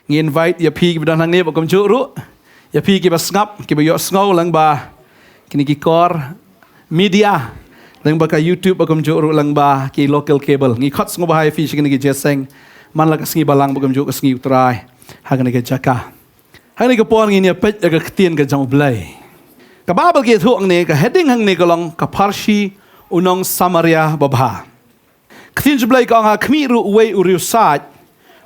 Invite ya pi kita nang ni bakom curu ya pi kita ngap kita yo ngau lang ba kini kikor media lang ba ka YouTube bakom curu lang ba ki local cable ngi khot ngo ba hai fi kini ki jeseng man la ka sngi balang bakom curu ka sngi utrai ha kini ka jaka ha ni ka pon ngi ne pet ka tien ka jang blai ka babel ki thu ang ne ka heading hang ne ka long ka parshi unong Samaria babha ktin blai ka ha khmi ru we uriu sat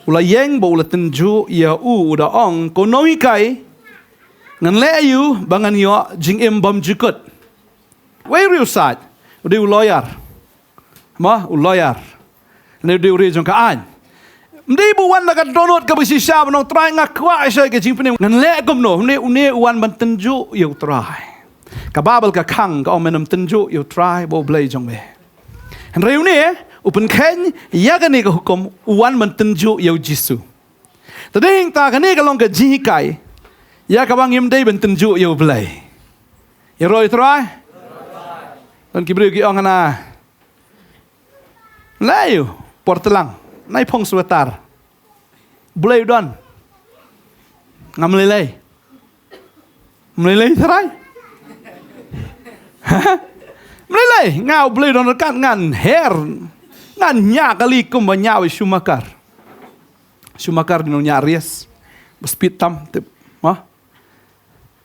ula yeng bo ula tenju ia uda ong konoi kai ngan le yu bangan yo jing im bam jukut we riu sat ude lawyer ma lawyer ne ude ri jong ka an mdi bu wan la ka donot ka bisi sha banong try ngak kwa sha ke jing pene ngan le gom no ne une wan ban tenju yu try ka babel ka khang ka omenam tenju yu try bo blai jong me han riu ne upen ken ya kan ni ka hukum uan mentenju yau jisu tading ta kan ni ka long ka ji kai ya ka bang im dei mentenju yau blai ya roi trai dan kibri ki ong ana lai portelang nai phong suatar blai don ngam lelai trai melelai ngau blai don kan ngan her ngan nya kali kum banyak Schumacher di nya ries speed tam tip ma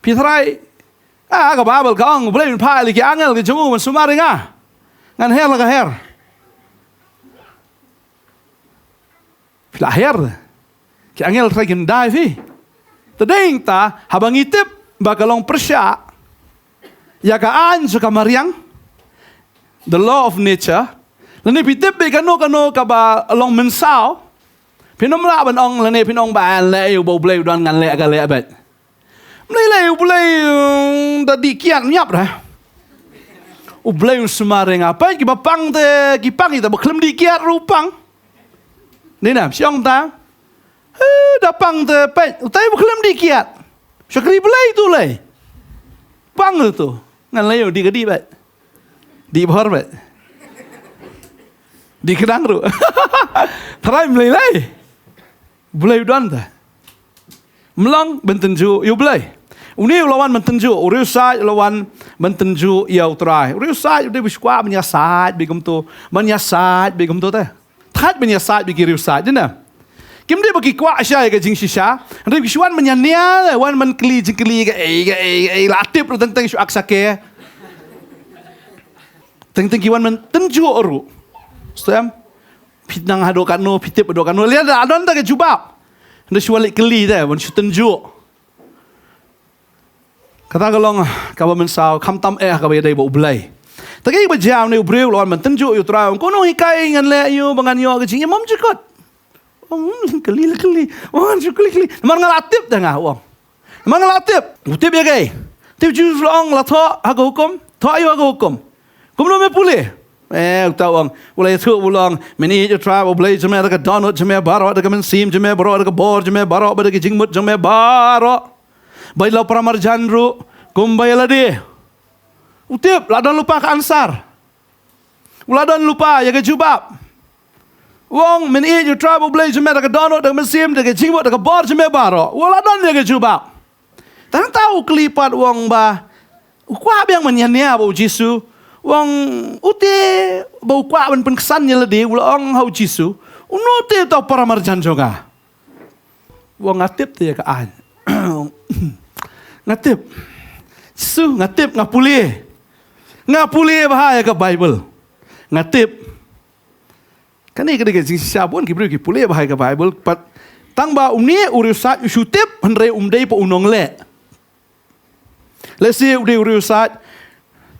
pitrai ka babel ka ong blai pa li ki angel ki jungu man sumari nga ngan her la ka her lahir ki angel try kin dai fi tading ta habang itip bakalong persya ya ka an suka mariang the law of nature lani pitip be kano ka ba along mensao pinom la ban ong lani pinong ba le yu bo blai don ngan le ka le bet mlai da di kiat nyap dah u blai sumare ngapa ki bapang te ki pang ita beklem di kiat rupang ni na siang ta da pang te pe utai beklem di kiat syakri blai tu le pang tu ngan le yu di gedi bet di bhor bet di kedang ru try melai bulai don ta melang bentenju yu bulai uni lawan bentenju uriu sai lawan bentenju yau try uriu sai de biskwa menya sat bigum tu ta that menya sat bigiriu sat jena kim de bagi kwa sya ga jing shisha de biswan menya nia wan man kli jingkli ga latip tentang syu aksake tentang kiwan men tenju oru stem pitnang hadokan no pitip hadokan no lihat adon ta ke jubab nda syualik keli ta bon tenju kata galong ka ba mensau kham tam ka ba dai bo blai ta ke ba jam ne ubreu lawan men tenju yu tra ko no hikai ngan le yu bangan yo ke jing mom jikot keli keli man ngalatip ta nga wong man ngalatip utip ya gai tip ju long la tho ha ko hukum tho ayo ha ko hukum kum no me pule tawang ulai thu ulang meni je travel blade je me ka donut je me baro da men sim je me baro da bor je me baro ba da jingmut je me baro bai la pramar janru kumbai la de utip ladan lupa ka ansar uladan lupa ya ke jubab wong meni je travel blade je me ka donut da men sim da jingmut da bor je me baro uladan ya ke jubab tan tahu kelipat wong ba kwa biang menyania ba jisu wong ute bau kwa ban penkesan nya lede ulong hau jisu unote to para marjan jonga wong ngatip te ka an ngatip su ngatip ngapuli bahaya ka bible ngatip kan ni kedege jing sabun ki bru ki puli bahaya ka bible pat tang ba uni urusat usutip henre umdei po unong le si ude urusat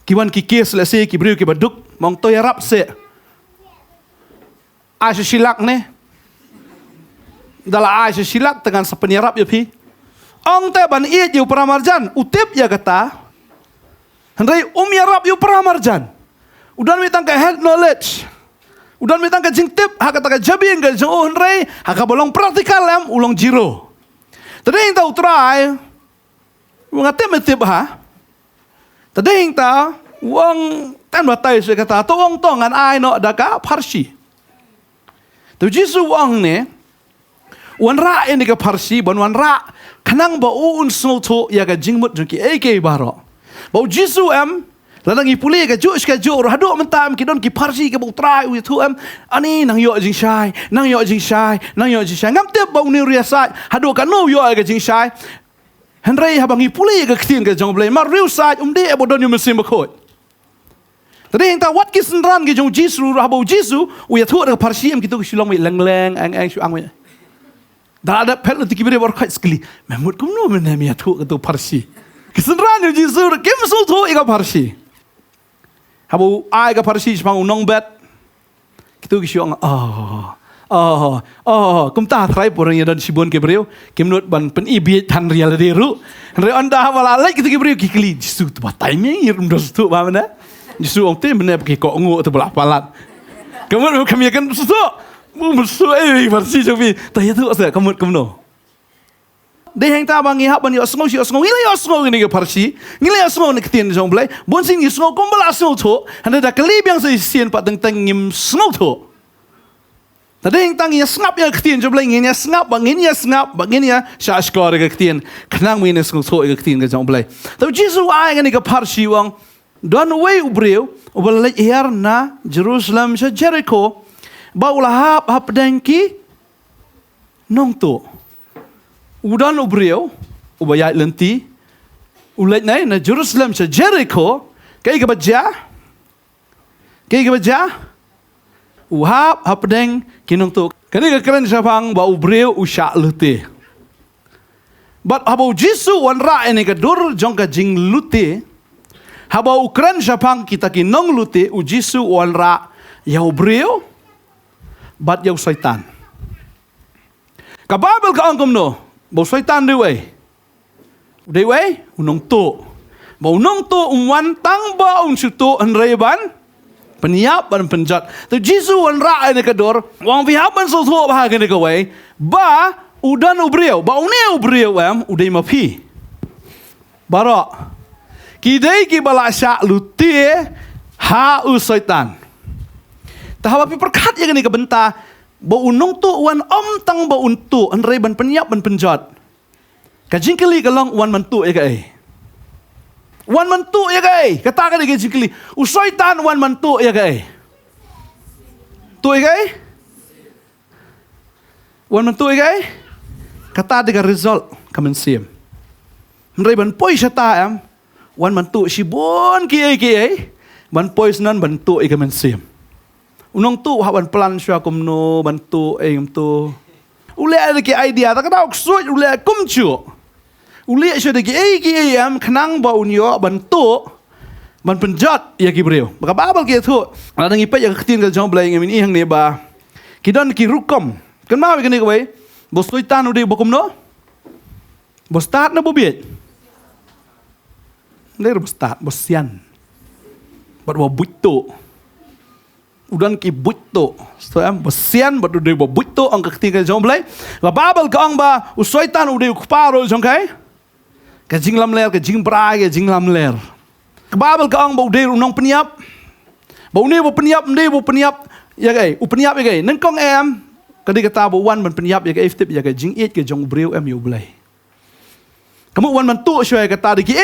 kiwan kikis let's say kibriu ki baduk mong to yarap se asy silak ne dala asy silak dengan sepenyarap ya pi ong te ban iet yu pramarjan utip ya kata hendai yarap yu pramarjan udan mitang ka head knowledge udan mitang ka jing tip ha kata ka jabi ga jo hendai ha ka bolong praktikal lam ulong jiro tading tau try ngate metip ha tading ta wong tan batai saya kata tong ngan ai no daka Parsi. Tu Jisu wang ne wan ra ini ka Parsi ban wan ra kanang ba un snow to ya ka jingmut jengki AK baro. Bau Jisu ladang ipuli ka jush ka jor hado mentam ki don ki Parsi ka trai u tu ani nang yo jing shai nang yo jing shai ngam te bau ni ria sai hado ka no yo ka jing shai Henry habang ipuli ka ktin ka jong blai mar riu sai de bodon yu mesim khot. Tadi yang tahu wat kisan ran ki jong Jisu habau Jisu u ya tu ka Parsi ki tu silong mi leng ang shu ang dah ada pel ti kibire bor khat skli memut kum no men ya tu ka tu Parsi. Kisan ran yu Jisu kem sul tu ka Parsi. Habau ai ka Parsi spang unong bet kitu ki siong kum ta trai porang ya dan sibon ke breu kimnot ban pen ibi tan real deru re anda wala lai kitu ki breu ki kli Jisu tu batai me irum dos tu ba mana Jisu ong te mene ki ko ngo tu bala palat kamu kami kan susu musu Parsi jobi ta ya tu asa kamu kumno de hang ta bang ihap ban yo sngo ngile yo sngo ni ke Parsi ngile yo sngo ni ketien jong blai bon sing yo sngo kom bala sngo tho handa da kali biang se sien pa teng ngim sngo tho ta de hang tang ya snap ya ketien jong blai ngin ya snap bang ya sha skor ke ketien khnang mi ne sngo tho ke ketien ke jong blai ta Jisu ai ni ke Parsi wang don way ubreu ubal yar na Jerusalem sha Jericho ba ulah hap dengki nong to udan ubreu ubayat lenti ulat nai na Jerusalem sa Jericho kay ka baja uhap hapdeng kinong to kani ka kran sapang ba ubreu usha lute but habau Jisu wan ra ini ka dur jong ka jing lute habau kran sapang kita kinong lute u Jisu wan ra ya ubreu but ya syaitan ka Bible ka angkom no bau syaitan dewe unong to bau nong to umwan tang ba suto anreban peniap ban penjat tu Jisu wan ra ne kador wang vihaban so so ba ne ka wei ba udan ubreu ba une ubreu udai mapi bara kidai ki bala sya lutie ha u syaitan tahawapi perkat ya ni ka benta ba unong tu wan tang ba untu anre ban peniap ban penjat ka jingkeli ka long wan mantu wan mantu kata ka ni jingkeli u syaitan wan mantu tu wan mantu kata de result kamen sim anre ban poi syata wan mantu sibon ki ban poi nan bantu kamen sim unong tu haban plan sya kumno bantu tu ule ada ki idea tak tahu ksut ule kumchu ule sya de ki khnang ba unyo bantu ban penjat ya ki breu maka babal ki tu ada ngi pe ya ktin ka jong blai ngi hang ne ba kidan ki rukom kan ma ki ne ko wei bos toitan ude bokum no bos tat na bobiet ler bos tat bos sian bat wa buito udan ki buito so besian badu de buito ang ketika jomblai ba babal ka ang ba usoitan ude kuparo jongkai ka jinglam ler ka jingbrai ka jinglam ler ka babal ka ang ba ude unong peniap ba une bo peniap ya gai u peniap ya gai nang kong kadi kata bo wan ban peniap ya gai tip ya gai jing it ka jong breu yu blai kamu wan man tu shoy kata de ki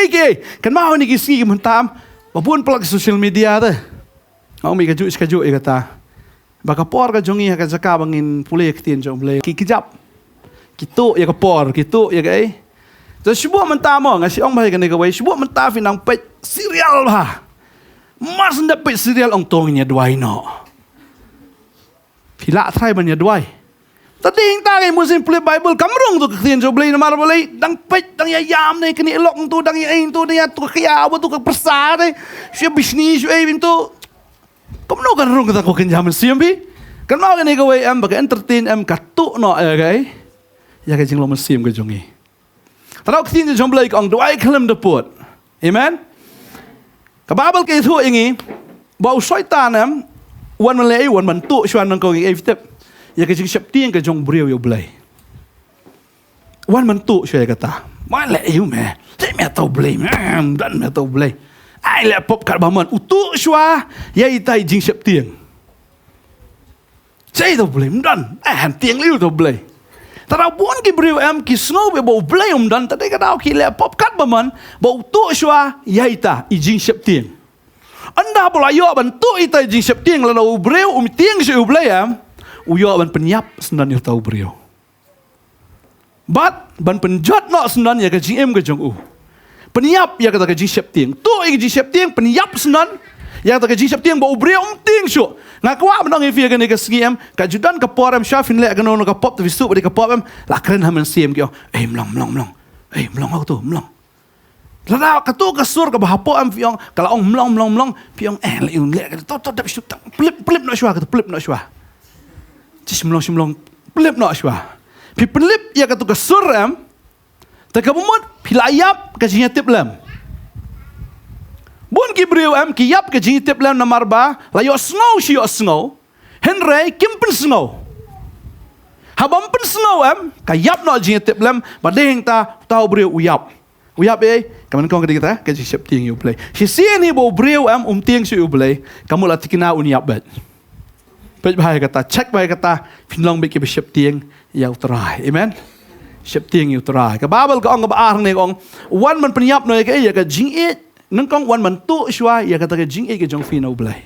kan mau ni ki si mentam ba pun plug social media ta ang mi kaju kata baka por ka jongi ka jaka bangin pulek tien jong blai ki kijap kitu ya ka por kitu ya gai so sibu mentamo ngasi ong bai kan ka wei sibu menta finang pe serial ba mas nda pe serial ong tong nya duai no pila trai ban nya duai tadi hing ta ngai musim play Bible kamrong tu tien jong blai na mar bolai dang pe dang ya yam ne kini elok tu dang ya tu dia tu kya tu ka persa ne sia bisnis tu kamu no kan rong kata ko kenjam siambi kan mau kan ego baka entertain katu no gai ya ka jinglo mesim ka jongi tarau ktin jong blai ong duai klem de pot amen ka babal ke thu ingi bau syaitan wan malai wan mantu shuan nang ko ngi tep ya ka jing septien ka jong breu yo blai wan mantu syai kata malai me te me tau blai dan me tau blai ai le pop kat baman utu shwa ya itai jing sep tieng sei to blame dan han tieng liu to blame tara bon ki briu em ki snow be bo blame dan tade ka dau ki le pop kat baman bo utu shwa ya ita i jing sep tieng anda bola yo ban tu itai jing sep tieng la no briu tieng se blame uyo ban penyap senan yo tau briu bat ban penjot no senan ya ka jing em ka jong peniap ya kata ke jing tieng tu i jing tieng peniap senan ya kata ke jing tieng bo bre tieng syo ngakwa menang if ya ke sngiem ka judan ka porem shafin le ka no ka pop tu visu ka pop em la kren hamen sim kyo mlong aku tu mlong lada ka tu ka sur ka bahapo em fiong kala ong mlong fiong le un le to dap shu flip no shwa ka flip no shwa jis mlong flip no shwa pi flip ya ka tu ka sur em takabumut pilayap ka jinya tip lam bun ki briu am ki yap ka jinya tip lam na marba la yo snow henry kimpen snow habam pen snow am ka yap no jinya tip lam badeng ta tau briu uyap kaman kong kita ka ji sep ting you play si ni bo briu am ting su you play kamu la tikina uniap bet bahaya kata check bahaya kata pinlong be ki sep ting ya utrai amen sep tieng yu trai ka babel ka ong ka baar ne ong wan man penyap no ka ya ka jing e nang kong wan man tu shwa ya ka ta ka jing e ka jong fi no blai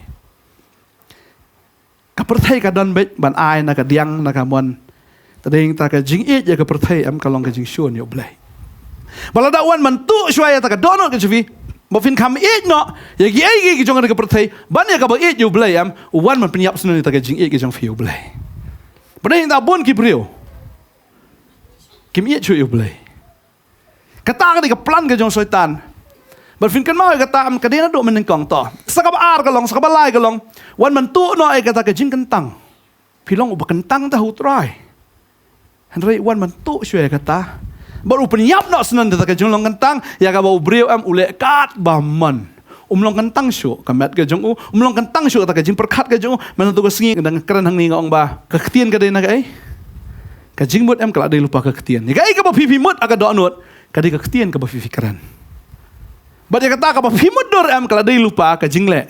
ka perthai ka dan bet ban ai na ka diang na ka mon ta ding ta ka jing e ya ka perthai am ka long ka jing shon yo blai balada wan man tu shwa ya ta ka donot ka chvi mo fin kam e no ya gi ai gi jong ka perthai ban ya ka ba e yo blai am wan man penyap sno ta ka jing e ka jong fi yo blai badeng ta bon ki brio kim ye chu yu blai kata ka plan ka jong soitan bar fin kan mau kata am ka dena do men kong to sakab ar ka long sakab lai ka long wan man tu no ai kata ka jing kentang pilong u kentang ta hutrai henry wan man tu shwe kata bar u penyap no senan ta ka jong long kentang ya ka bau breu am ule kat ba man long kentang shu ka mat ka jong long kentang shu ta ka jing perkhat ka jong man tu ka singi dang kran hang ni ngong ba ka ktien ka dena ka ai ka jing mut em kala de lupa ka ktien ni ka ai ka ba pipi mut aga do anut ka de ka ktien ka ba fikiran ba de kata ka ba pimut dor em kala de lupa ka jing le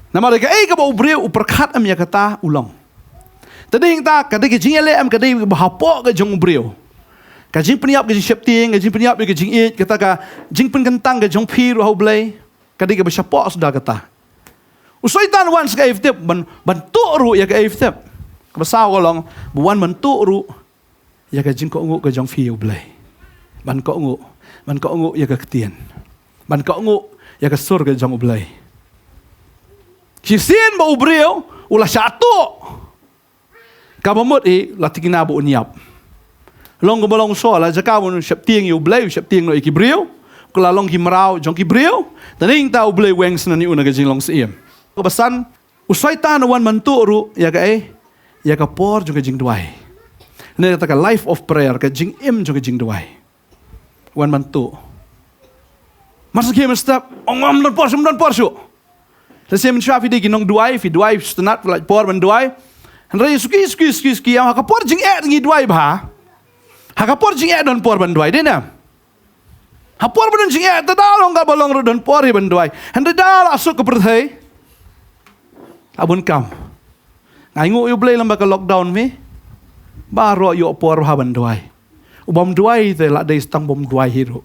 nama de ka ai ka ba ubreu uperkhat em ya kata ulong tadi ta ka de ka jing le em ka de ba hapo ka jong ubreu ka jing peniap ka jing sep ting ka jing peniap ka jing it kata ka jing pen kentang ka jong pi ro blai ka de ka ba sapo sudah kata usoitan once ka iftep ban tu ru ya ka iftep Basau kolong buan mentuk ru ya ka jing ko ngu ka jong fi blai ban ko ngu ya ka ktien ban ko ngu ya ka sur ka jong blai kisien ba ubreu ula satu ka bomot la tikina bu niap long ko bolong so la jaka mun sep tieng yu blai sep tieng no ikibreu kula long ki marau jong kibreu taning ta blai weng snani una ka jing long siem ko basan usaitan wan mentuk ru ya ka ya ka por juga jing duai. Ini kata life of prayer ka jing im juga jing duai. Wan mantu. Masa kia mestap ongam dan por syu. Saya mencapai di ginong duai, fi duai stenat like por ban duai. Henry suki yang ka por jing ngi duai ba. Ha por jing dan por ban duai dena. Ha por ban jing ta dalong ka balong dan por ban duai. Henry dal asuk ke perthai. Abun kam. Ngaingu yu blai lamba ka lockdown me baro yu por haban duai ubam duai te la dei stang bom duai hiro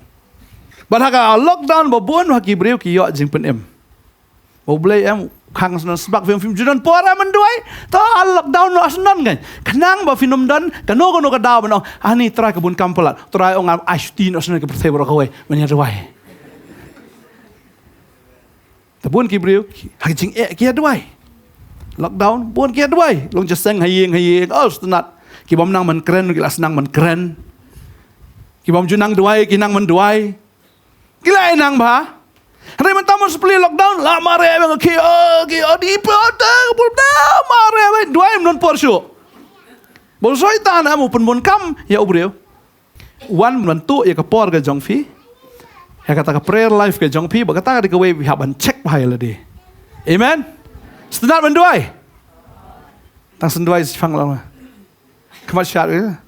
baraka lockdown babon haki breu ki yo jing pen em bo blai em khang snan sbak film judan por aman duai to lockdown no asnan kan kenang ba film dan kano ka daw no ani tra ka bun kampelat tra ong ashti no asnan ka pertebro ka we menya duai tabun ki breu haki jing ki duai lockdown pun kia duai long jaseng hayeng oh stenat ki bom nang man keren ki las nang man keren ki bom junang duai ki nang man duai ki lai nang ba hari man tamun sepeli lockdown la mare bang ki di pota pul da mare duai non porsho bol soitan amu pun bon kam ya ubreu wan man tu ya ka por ga jong fi ya kata ka prayer life ga jong fi ba kata ka we haban check bahai la de amen Setelah menduai, tang senduai sifang lama. Kemat syarat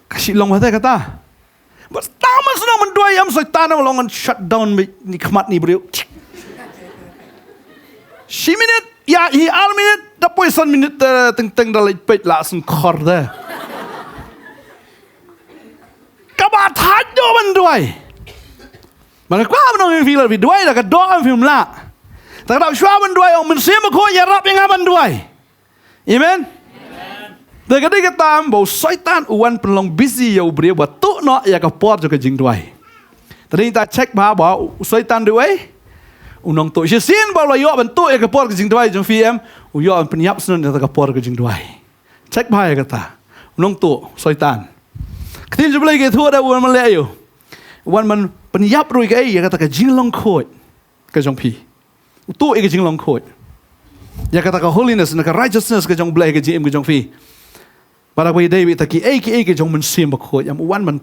kasih long hati kata, Taman senang menduai am syaitan melongan shutdown ni khmat ni beliau. Si minit ya hi al minit dapoi san minit teng dalai pet la sung khor dah. Kabat hajo menduai. Mana kwa menong film menduai dah ka doa film la. Tak ada syua menduai orang mensim ko ya rap yang menduai. Amen. Dan ketika kita bau syaitan uan penlong busy ya ubri buat tu nak ya kapor juga jing duai. Tadi kita cek bahawa syaitan duai, unong tu sin bahawa yo bentuk ya kapor ke jing duai jeng film, yo penyap senun ya kapor ke jing duai. Cek bahaya kata, unong tu syaitan. Ketika jumlah kita tu ada uan melek yo, uan men penyap rui ke ya kata ke jing long kot ke jong pi, tu ke jing long kot. Ya kata ke holiness, ke righteousness ke jong belai ke jing ke jong pi. Para bagi David taki ke jong mensim bakot am uan man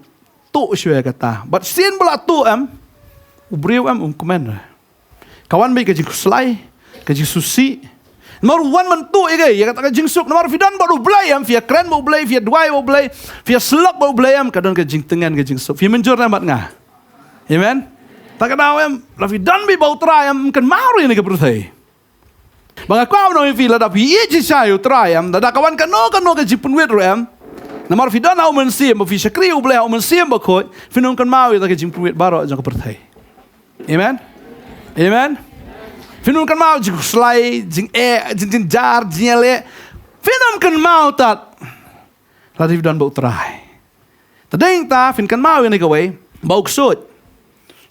tu syua kata but sin bela tu am ubriu am komen kawan baik ke jing slai ke jing susi mar uan man tu ya kata ke jing suk mar fidan baru belai am via kren mau belai via duai mau belai via selak mau belai am kadang ke jing tengan ke jing suk via menjur namat ngah amen tak ada am la fidan bi bau trai am kan maru ni ke perthai Bang aku no feel ada pi je sayo try am da kawan kano ke jipun wet ram na mar fidan au mensim mo fi shakri u ble au mensim ba ko finon kan mau da ke jipun wet baro jang ko perthai amen amen finon kan mau jing slai jing jing jar jing le finon kan mau tat la fidan ba try tadeng ta fin kan mau ni ka we ba uksut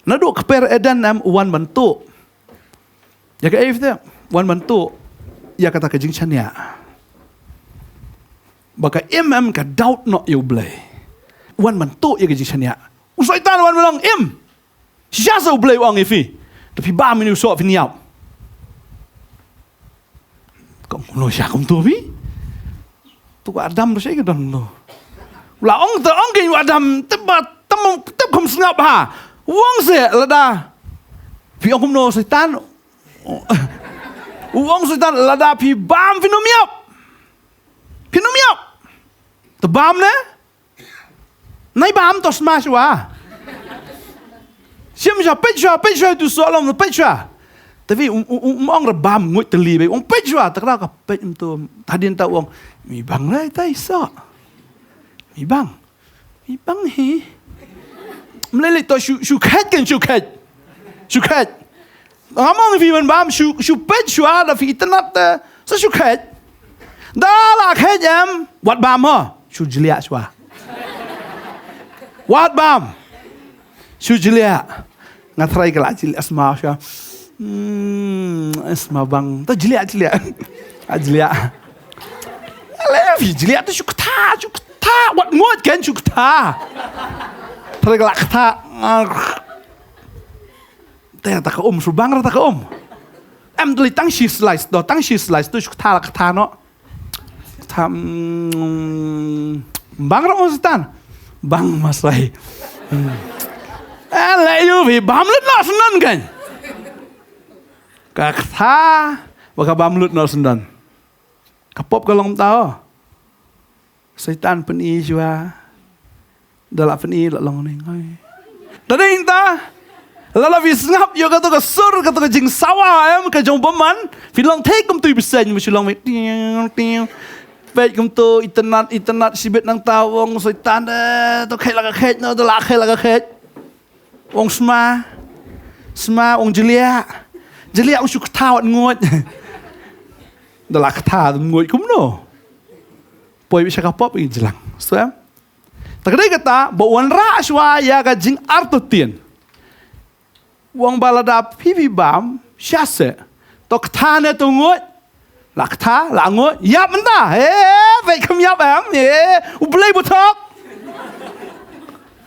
na do kper edan am uan bantu ya ka efte wan bantu ya kata ke jing chania baka ka doubt no you blay wan bantu ya ke jing chania usaitan wan melang sia so blay wang ifi tapi ba minu so fi niap kom no sia kom tu bi tu adam do sai ke don no la ong ke adam tebat tem kom snap ha wang se lada fi ong kom no saitan Uang sultan lada pi bam finomiap. Tu bam ne? Nai bam tos maswa. Siam ja pejwa tu soalom pejwa. Tapi ong bam ngut teli be ong pejwa tak ka pej tu tadin ta uang mi bang lai tai so. Mi bang hi. Mlele to shu khat. Among vi man bam shu pet shua da fi tanat sa shu khet da la khet am wat bam ho shu jlia shua wat bam shu jlia ngatrai kala jlia asma shua asma bang ta jlia ajlia ale vi jlia ta shu kta wat ngot kan shu kta trai kala kta tak subang tak em tuli tang shi slice tu tha kha no tham bang ro stan bang masai le yu vi bam lut no sendan kan ka kha baka bam lut no sendan kapop kalong tao setan pen i jua dala pen i long ning oi tading ta Lala visngap yo kata ke sur kata ke jing sawa am ke jong beman filong take kum tu persen musilong me ting pet kum tu internet sibet nang tawong setan to khet la khet no to la khet wong sma wong jelia ong suk tawat ngot da la kta ngot kum no poi bisa kapop i jelang so am tak kata bo wan ra shwa ya ka jing arto tien Wang balada pipi bam syase tok thane tu ngut lak tha la ngut yap menta vai kem yap am u blai butok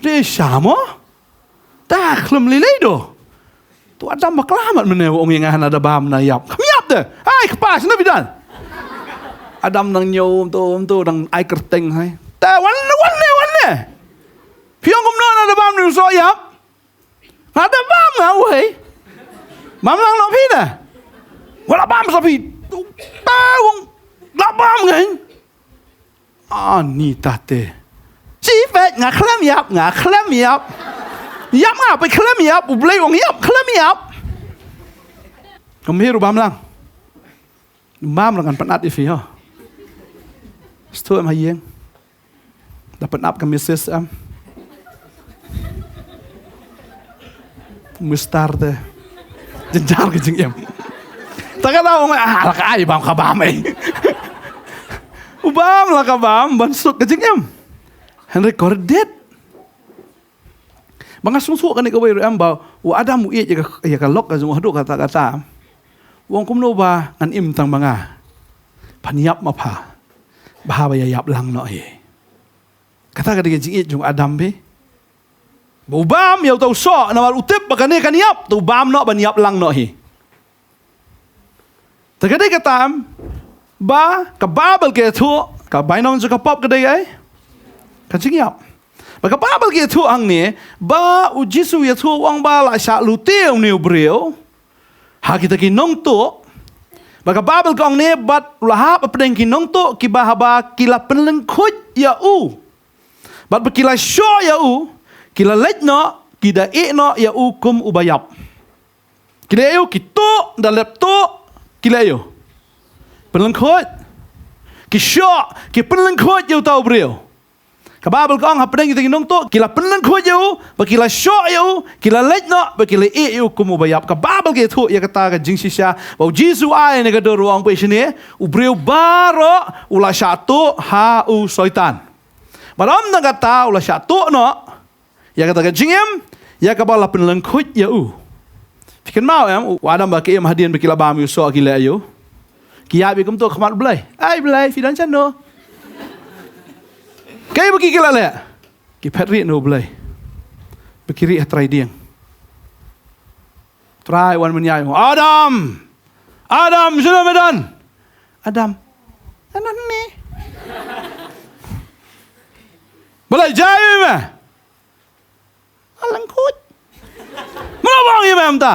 de samo ta khlum lilei do tu adam maklamat mene wong yang ada bam na yap kem yap de hai kepas na bidan adam nang nyom tu nang ai kerteng hai ta wan ne piong kum na ada bam nu so yap ada bam ah weh. Bam lang no pina. Wala bam sa pi. Tawong la bam kan. Ni tate. ชีเฟงาเคลมยับงาเคลมยับยับงาไปเคลมยับอุบเลยวงยับเคลมยับkami rubam lang mam lang kan penat ifi ha stu am hayeng dapat up kami sis am mustard jenjar ke jeng em takkan tahu lah ka ai bam ka bam ai ubam lah ka bam ban suk ke jeng em Henry Cordet banga sung kan ka wi am ba wa adam u ya ka lok ka jung hadu kata wong kumno ba ngan im tang banga paniap ma pha ba ba ya yap lang no hi kata ka de jing jung adam be ubam ya tau so na wal utip ba kan yap tu bam no ban yap lang no hi ta ka de ka tam ba ka babel ke thu ka bainong ju ka pop ka de ai ka jing yap ba ka babel ke thu ang ni ba u jisu ya thu wang ba la sha lu teu ni breu ha kita ki nong tu baka babel kong ne bat lahap apdeng ki nong tu ki bahaba kila penlengkut ya u bat bekila syo ya u kila lej no kida e no ya u kum ubayap kila yo ki tu da lep tu kila yo penlengkut ki syo ki penlengkut yo tau breu kababel kong hapdeng kita ki nong tu kila penlengkut yo bakila syo yo kila lej no bakila e yo kum ubayap kababel ke tu ya kata ka jing sisya bau jisu ai ne ka do ruang pe sini u breu baro ula satu ha u soitan malam na kata ula satu no ya kata ka jingem ya ka bala penlengkut ya u fikan mau em wadam ba ke em hadian bakila bam yu so kila yo kiya bi kum tu khamat blai ai blai fidan chan no kaya bagi kila le ki patri no blai bekiri try diang try wan menyai Adam sudah medan Adam anak ni boleh jaya me alangkut mana bang ya mem ta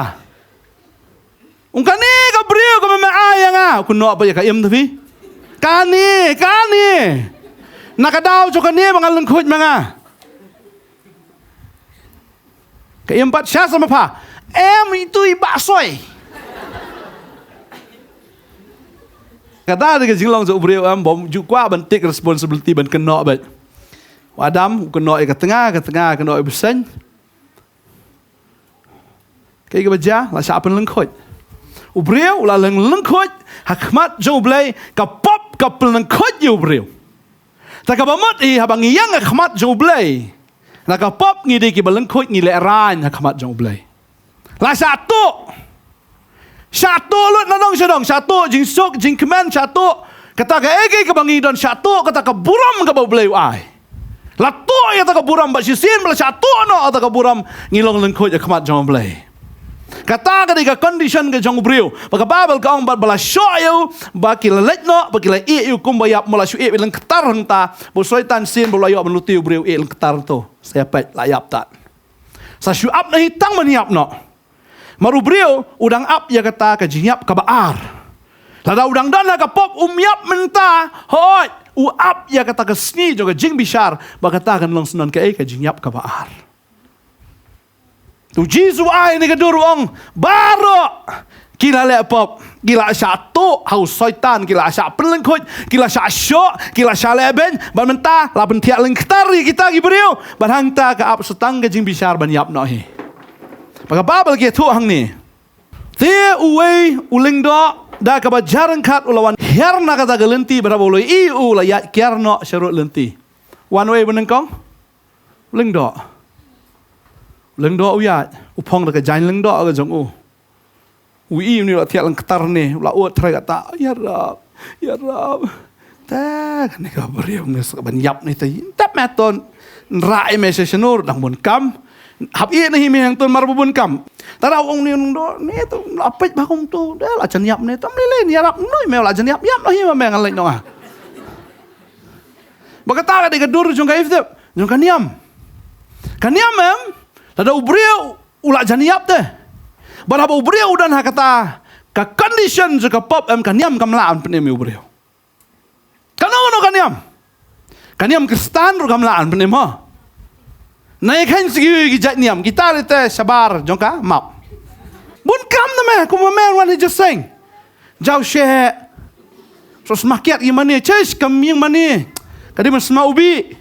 ungkan ni ka brio ka mem ayang ku no apa ya ka em tapi kani nakadaw jo kani bang alangkut manga ka em pat sya sama pa em itu baksoy kata ada jing long zo brio am bom ju kwa ban take responsibility ban kena bat wadam kena ke tengah kena besen kai ke baja la sya pen lengkhot u brio la lengkhot hakmat jo blai ka pop ka pen lengkhot ju brio ta ka bamot habang yang hakmat jo blai na ka pop ngide ki balengkhot ngile ran hakmat jo blai la satu lut nanong sedong satu jing sok jing kemen satu kata ka ege ka bangi don satu kata ka buram ka blai ai la to ya ta ka buram ba sisin bla satu no ta ka buram ngilong lengkhot hakmat jo blai kata ka diga condition ke jong brio baka babel ka ong bala shoyu baki lelet no baki la e yu kum bayap mola shu e leng ketar henta bo soitan sin bo layo meluti brio e leng ketar to saya pet layap tat sa shu up na hitang maniap no maru brio udang up ya kata ka jinyap ka baar lada udang dan ka pop umyap menta hoi u up ya kata ka sni jo ka jing bishar baka ta kan long sunan ka e ka jinyap ka baar tu jisu ai ni ka durong baro kila le pop kila satu haus soitan kila sya pelengkut kila sya syok kila sya leben ban menta la ben tiak lengktari kita gi beriu ban hangta ka ap setang ke jing bisar ban yap no hi baka babel ke tu hang ni te uwe uling do da ka bajaran khat ulawan herna kata gelenti berapa lo i u la ya kierno syarut lenti one way benengkong uling do leng do uyat upong da ka jain leng do ka jong u ui ni la tiak leng ketar ni la u trai kata ya rab ta kan ka beriu nges ban yap ni tai tap maton rai me se senur dang bun kam hab i ni mi hang ton mar bun kam tara ong ni do ni tu apet ba kong tu da la jan yap ni tam le ni rap noi me la jan yap no hi ma me ngan leng no ah ba ka ta ka de dur jong ka ifte jong ka niam em tada ubriu ula janiap teh. Baraba ubriu dan hakata ka condition ka pop em kaniam kamlaan penem ubriu. Kanono kaniam. Kaniam Kristan ro gamlaan penem ha. Nay kan sigi gijat niam kita rete sabar jongka map. Bun kam na me kuma wan just saying. Jau she. So semakiat imani ches kam yang mani. Kadi mas mau ubi.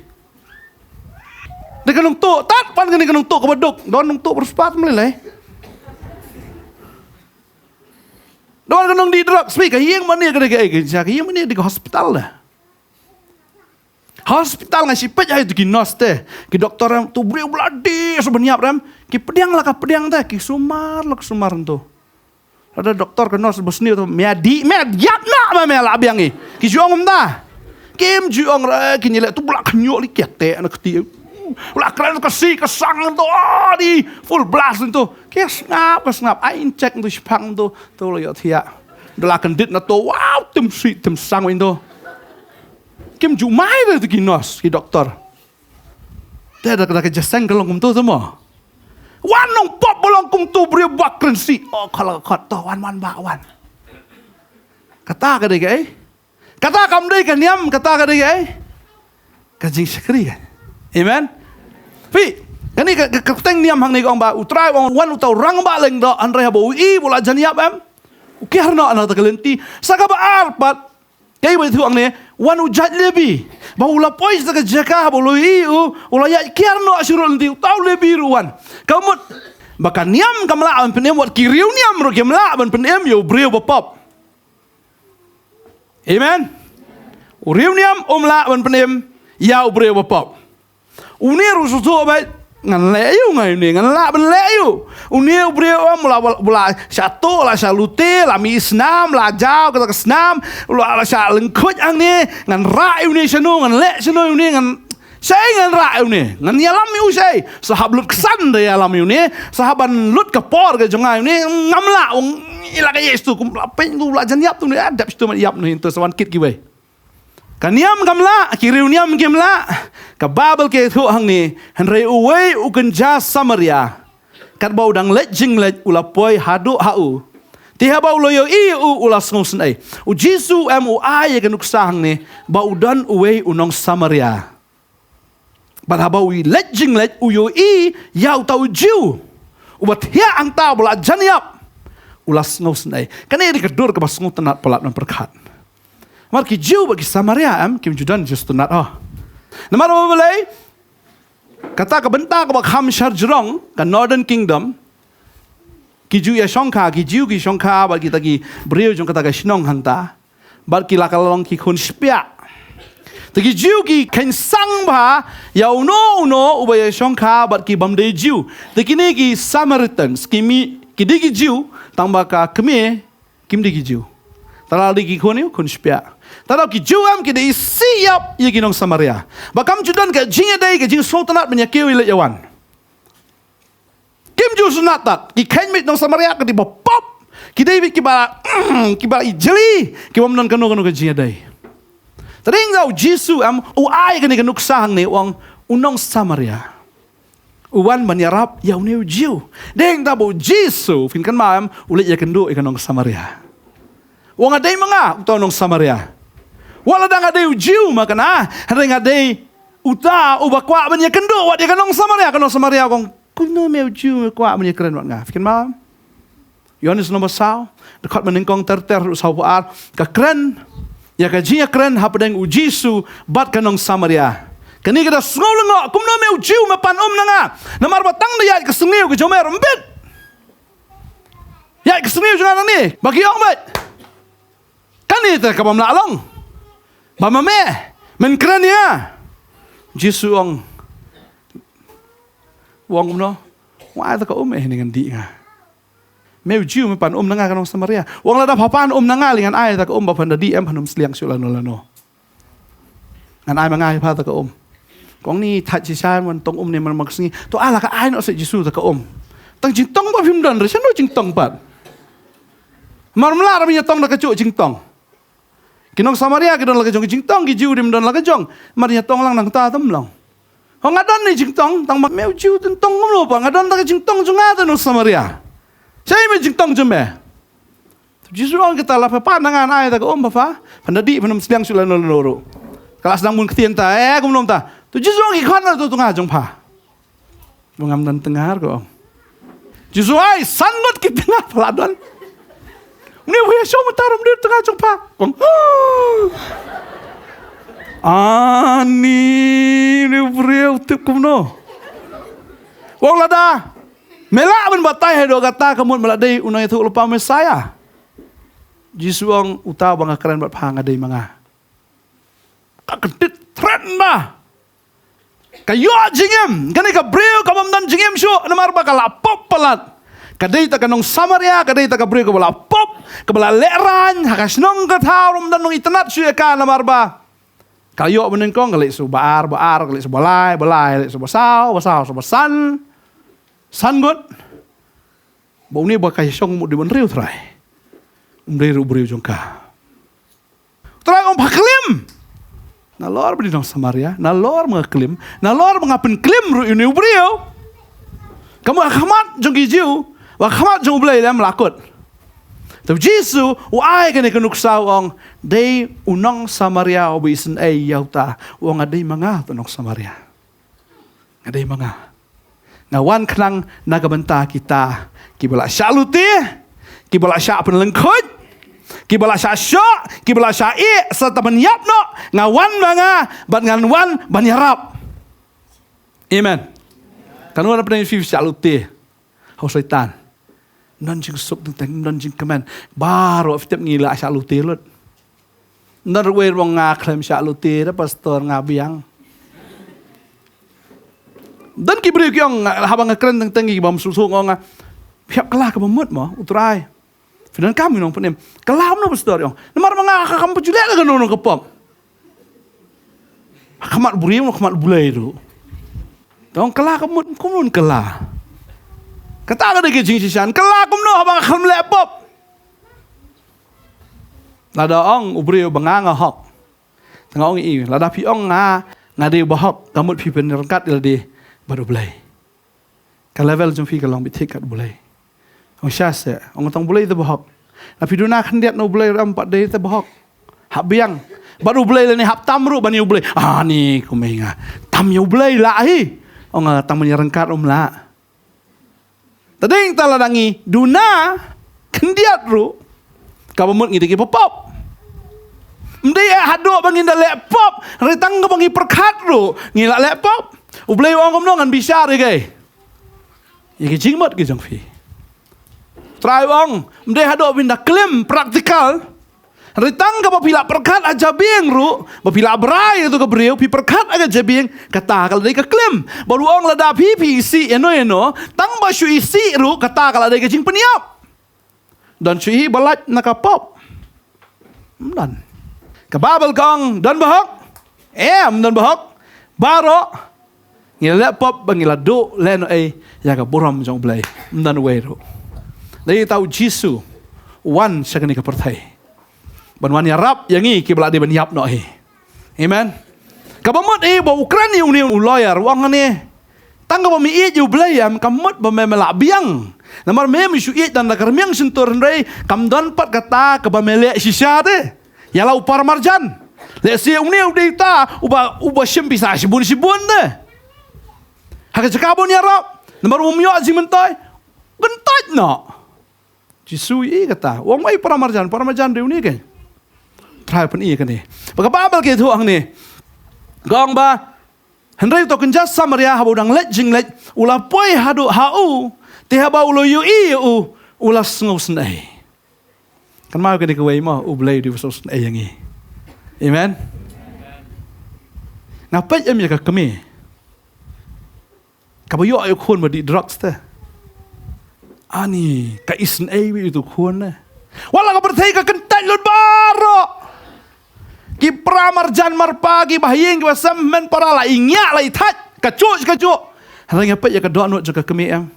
Dekan tu tat pan kan tu kebeduk. Don tu berspat melelai. Don kan di drug speak yang mani kada yang mani di hospital dah. Hospital ngasih pejah itu ki nurse teh, ki doktor ram tu beri beladi sebenarnya ram, ki pediang lah ka pediang teh, ki sumar tu. Ada doktor ke nurse besni tu, mediat nak mama lah abiang ni, ki juang dah, kim juang ra, ki nyelek tu belak kenyok li kiat teh anak kecil, belak keren kasih kesang tu, di full blast tu, ki snap, ain cek tu sepang tu lo yot hiya, dah kendit na tu, wow tim sweet tim sang tu. Kim jumai dah tu ki nurse, ki doktor. Dia ada kena jaseng kalau kum tu semua. Wan nong pop bolong kum tu beri buat kerensi. Oh kalau kat tu wan bakwan. Kata ke dia kata kam dia kan niam kata ke dia kajing sekali kan. Amen. Pi, kan ni keteng niam hang ni kong ba utrai wan utau rang ba leng do andre habo I bola janiap am. Ukir no anak terkelenti. Saka ba arpat. Kaya ba itu ang ni wan ujat lebih. Bahu lapoi saka jaka bolo iu ulaya kierno asyurul nanti tahu lebih ruan. Kamu bahkan niam kamla an penem wat kiriu niam ro kamla an penem yo breu bapop. Amen. Uriu niam omla an penem ya breu bapop. Uniru susu ba ngan leyu ngai ni ngan la ben leyu. Uniu breu mula satu la salute la mi isnam la jau kata kesnam la sa lengkut ang ni ngan ra ni sanu ngan le sanu ni ngan saya ngan ra ni ngan yalam yu saya sahab lut kesan de yalam yu ni sahaban lut kepor ke jongai ni ngamla ila ka yesu kum la pen tu la jan yap tu ni adap stu yap ni tu sawan kit giwe. Kaniam gamla kiriu niam gemla ka babel ke thu hang ni henrei uwei ukenja Samaria kat bau dang lejing lej ulapoi hadu hau tiha bau loyo I ulas ngosen ai u Jesu u ai ke nuksang ni bau dan uwei unong Samaria bal habau lejing lej uyo I yau tau jiu ubat hia ang ta bola janiap ulas ngosen ai kan ini kedur ke basngu tenat pelat nan perkat mar ki jiu bagi Samaria am kim judan just tenat Nama apa boleh? Kata kebentar ke bakham Sharjrong ke Northern Kingdom. Kiju ya Shongka, kiju ki Shongka bagi tagi beriu jong kata ke Shnong hanta. Bagi lakalong ki kun spia. Tagi jiu ki ken sang ba ya uno ubaya Shongka bagi bamde jiu. Tagi ni ki Samaritans kimi kidigi jiu tambah ka kemi kim digi jiu. Talal digi kun spia. Tadau ki juam ki dei siap ye ginong Samaria. Bakam judan ka jinga dei ka jing sultanat menyakiu ile yawan. Kim ju sunat tak ki ken mit nong Samaria ka di pop. Ki dei ki ba ijeli ki bom non kanu ka jinga dei. Tading dau Jesu am ai ka ni ka nuksang ni wang unong Samaria. Uwan menyarap ya uneu jiu. Deng dau Jesu fin kan mam ulit ya kendu ikanong Samaria. Wang adai mga utonong Samaria. Wala dang adai ujiu makana hadeng adai uta ubakwa banya kendo wat dia kanong Samaria kong kuno me ujiu kwa banya keren wat nga. Fikin malam. Yohanes nomor saw dekat menengkong terter sawaar ka keren ya ka jinya keren hapadeng ujisu bat kanong Samaria. Kani kada ngolongo kumno me ujiu me pan nanga. Namar batang da yai kesengiu ke jomer mbet. Yai kesengiu jangan ni bagi omet. Kani ta kabam lalong. Mama me, men keren ya. Jesu ang wang no. Wah ta ka dengan di nga. Meu jiu me pan nanga kanong Samaria. Wang lada papan nanga lingan ai ta ka bapan da di em panum sliang sulano lano. Ngan ai mangai pa ta ka Kong ni that si san man tong ni man magsingi. To ala ka ai no sa Jesu ta ka Tang jingtong ba phim dan re no jingtong pat. Marmla raminya tong na ka chu jingtong. Kinong Samaria kidon lagi jong jingtong ki jiu dim don lagi jong marinya tong lang nang ta tam long. Ho ngadon ni jingtong tang meu jiu ten tong ngom pa ngadon lagi jingtong jong ada no Samaria. Sai me jingtong jome. Jisu ang kita la pa nangan ai ta ko ba fa. Pandadi panum sliang sulan loro. Kalau sedang mun ketien ta, kumnom ta. Tu Jisu ngi khan tu tengah jong pa. Bungam dan tengah ko. Jisu ai sangot ki tengah peladon. Ni wi show mataram di tengah jong pa. Kong. Ani ni breu tip kumno. Wong lada. Mela men batai hedo kata kamun meladai unai tu lupa Mesaya. Jisu ang utaw bang keren bat pangadai mga. Kaketit tren ba. Kayo jingem, gani ka breu ka mamdan jingem syo namar ba kala pop palat. Kadai ta kanong Samaria, kadai ta ka breu ka bala pop, ka bala leran, hakasnong ka tao mamdan nong itanat syo ka namar ba. Kayo menen kong gali su baar, gali su balai, gali su basau, su basan. Sangot. Bau ni ba kay syong mo di ban riu try. Umbreu jong ka. Try om paklim. Nalor beri nong Samaria, nalor mga klim, nalor mga penklim ru ini ubriyo. Kamu akamat jong gijiu, wakamat jong ublay lem lakot. Tapi Jisu, uai kani kanuksaw ang day unong Samaria obisin ay yauta, uang aday mga tunong Samaria. Aday mga. Ngawan kanang nagabanta kita, kibala siya luti, kibala siya penelengkot, kibala siya syok, kibala siya serta menyap no, ngawan mga, bat nganwan banyarap. Amen. Kanu ada pernah view siya luti, hau syaitan. Nanjing sup tentang nanjing kemen, baru fitip ngila siya luti lut. Narwer wong ngaklem siya luti, pastor ngabiang. Dan kibri kyong habang ngakren tentang bam susung nga pihak kelah ke bamut mo utrai. Finan kami nong penem. Kelah no pastor yong. Namar mga kakam pujulek ka nong kepop. Kamat buri mo kamat bulay do. Dong kelah kamut kumun kelah. Kata ka dagi jing sisan kelah kumno habang kakam lepop. Lada ong ubri banganga hok. Tengah ong i lada pi ong nga de bahok kamut pi penerkat ildi baru bulay. Ka level jom fi ka long bitik kat bulay. Ong syase, ong tong bulay te bahok. Na pi duna khandiat no bulay ram pat day te bahok. Hab biang. Baru bulay ni hab tamru bani bulay. Ni kumenga. Tam yo bulay la hi. Ong tang menyerengkat la. Tading taladangi duna khandiat ru. Ka bamut ngiti ki popop. Mdaya hadok bangin da laptop, retang ka bangi perkat ru. Ngila laptop. Ublay wong kom nongan bisa re gay. Iki jingmat ki jong fi. Try wong, mde hado binda klim praktikal. Ritang ka papila perkat aja bieng ru, papila brai itu ke breu pi perkat aja jabieng kata kalau dai ka klim. Baru wong lada pi isi eno, tang ba syu isi ru kata kalau dai ka jing peniap. Dan syu balat nakapop. Dan kababel kang dan bahok. Dan bahok. Baro ngila pop bangila do leno ya ka buram jong blay ndan wero dai tau Jisu wan sakani ka pertai banwan ya rap yangi ki bla de ban yap no amen ka bamot bo Ukraine uni lawyer wang ne tangga ba mi ju blay am kamot ba me mela biang namar me mi su dan da karmiang sentur rei kam don pat kata ka ba mele sisa de ya lau par marjan le si uni udita uba shimpi sa sibun de. Haka cakabon ya rap, namar umyo azi mentai, gentaj no. Jisu kata, wong mai paramarjan reuni kan. Try pen kan ni. Baka babal ke tu ang ni. Gong ba, hendrai to kenjas Samaria habudang jing let, ulah poi hadu hau, tiha ba ulo yu ulah ngau senai. Kan mau ke ni kawai mo, ublay di wasos senai yang i. Amen. Ngapai em ya ka kami. Kabayo ayo kon ma di drugs te. Ani ka isen itu kon na. Wala ka pertay ka kentaj lod baro. Ki pramarjan marpagi bahayeng ki wasammen para la ingya la itat kacu. Harang apa ya ka doa no ka kami am.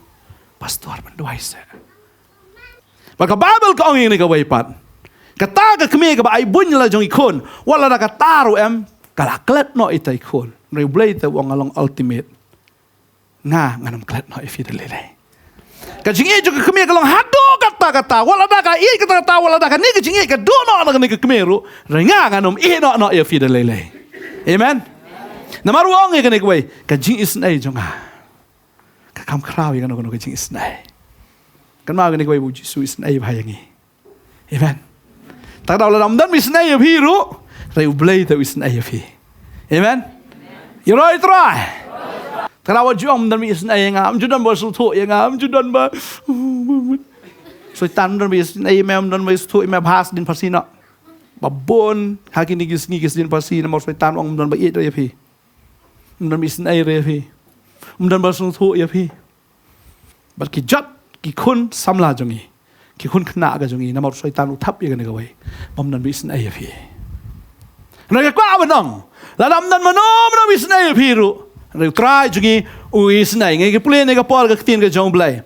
Pastor mendoai se. Maka babel ka ong ini ka waipat. Kata ka kami ka ba ay bunya la jong ikon. Wala na ka taru am kalaklet no itay ikon. Reblay te wong along ultimate. Nganam klet no ifi delele. Kajingi juga kami kalong hado kata wala da ka i kata wala da ka ni kajingi ka do no na ni ka kemeru renga nganum i no ifi delele. Amen. Nama ruang yang kena kue, kajing isnai jonga, kakam kerau yang kena kajing isnai. Kan mau kena kue buji su isnai bayangi. Amen. Tak tahu dalam dan isnai ya biru, rai ublay tu isnai ya bi. Amen. Yuroi try. Kalau juang dan isnai yang am judan basu tu yang am judan ba. Syaitan dan isnai mem dan basu tu mem has din pasina. Babon hakin digis din pasina mau syaitan orang dan ba itu ya bi. Dan isnai ya bi. Dan basu tu ya bi. Berkijat kikun samla jongi. Kikun kena ga jongi nama syaitan utap ya kan gawai. Mam dan isnai ya bi. Naga kwa benong. Lalam dan manom dan isnai ya bi ru. Naga try jongi isnai ngai ke pulih ngai ke pol ke tin ke jong blai.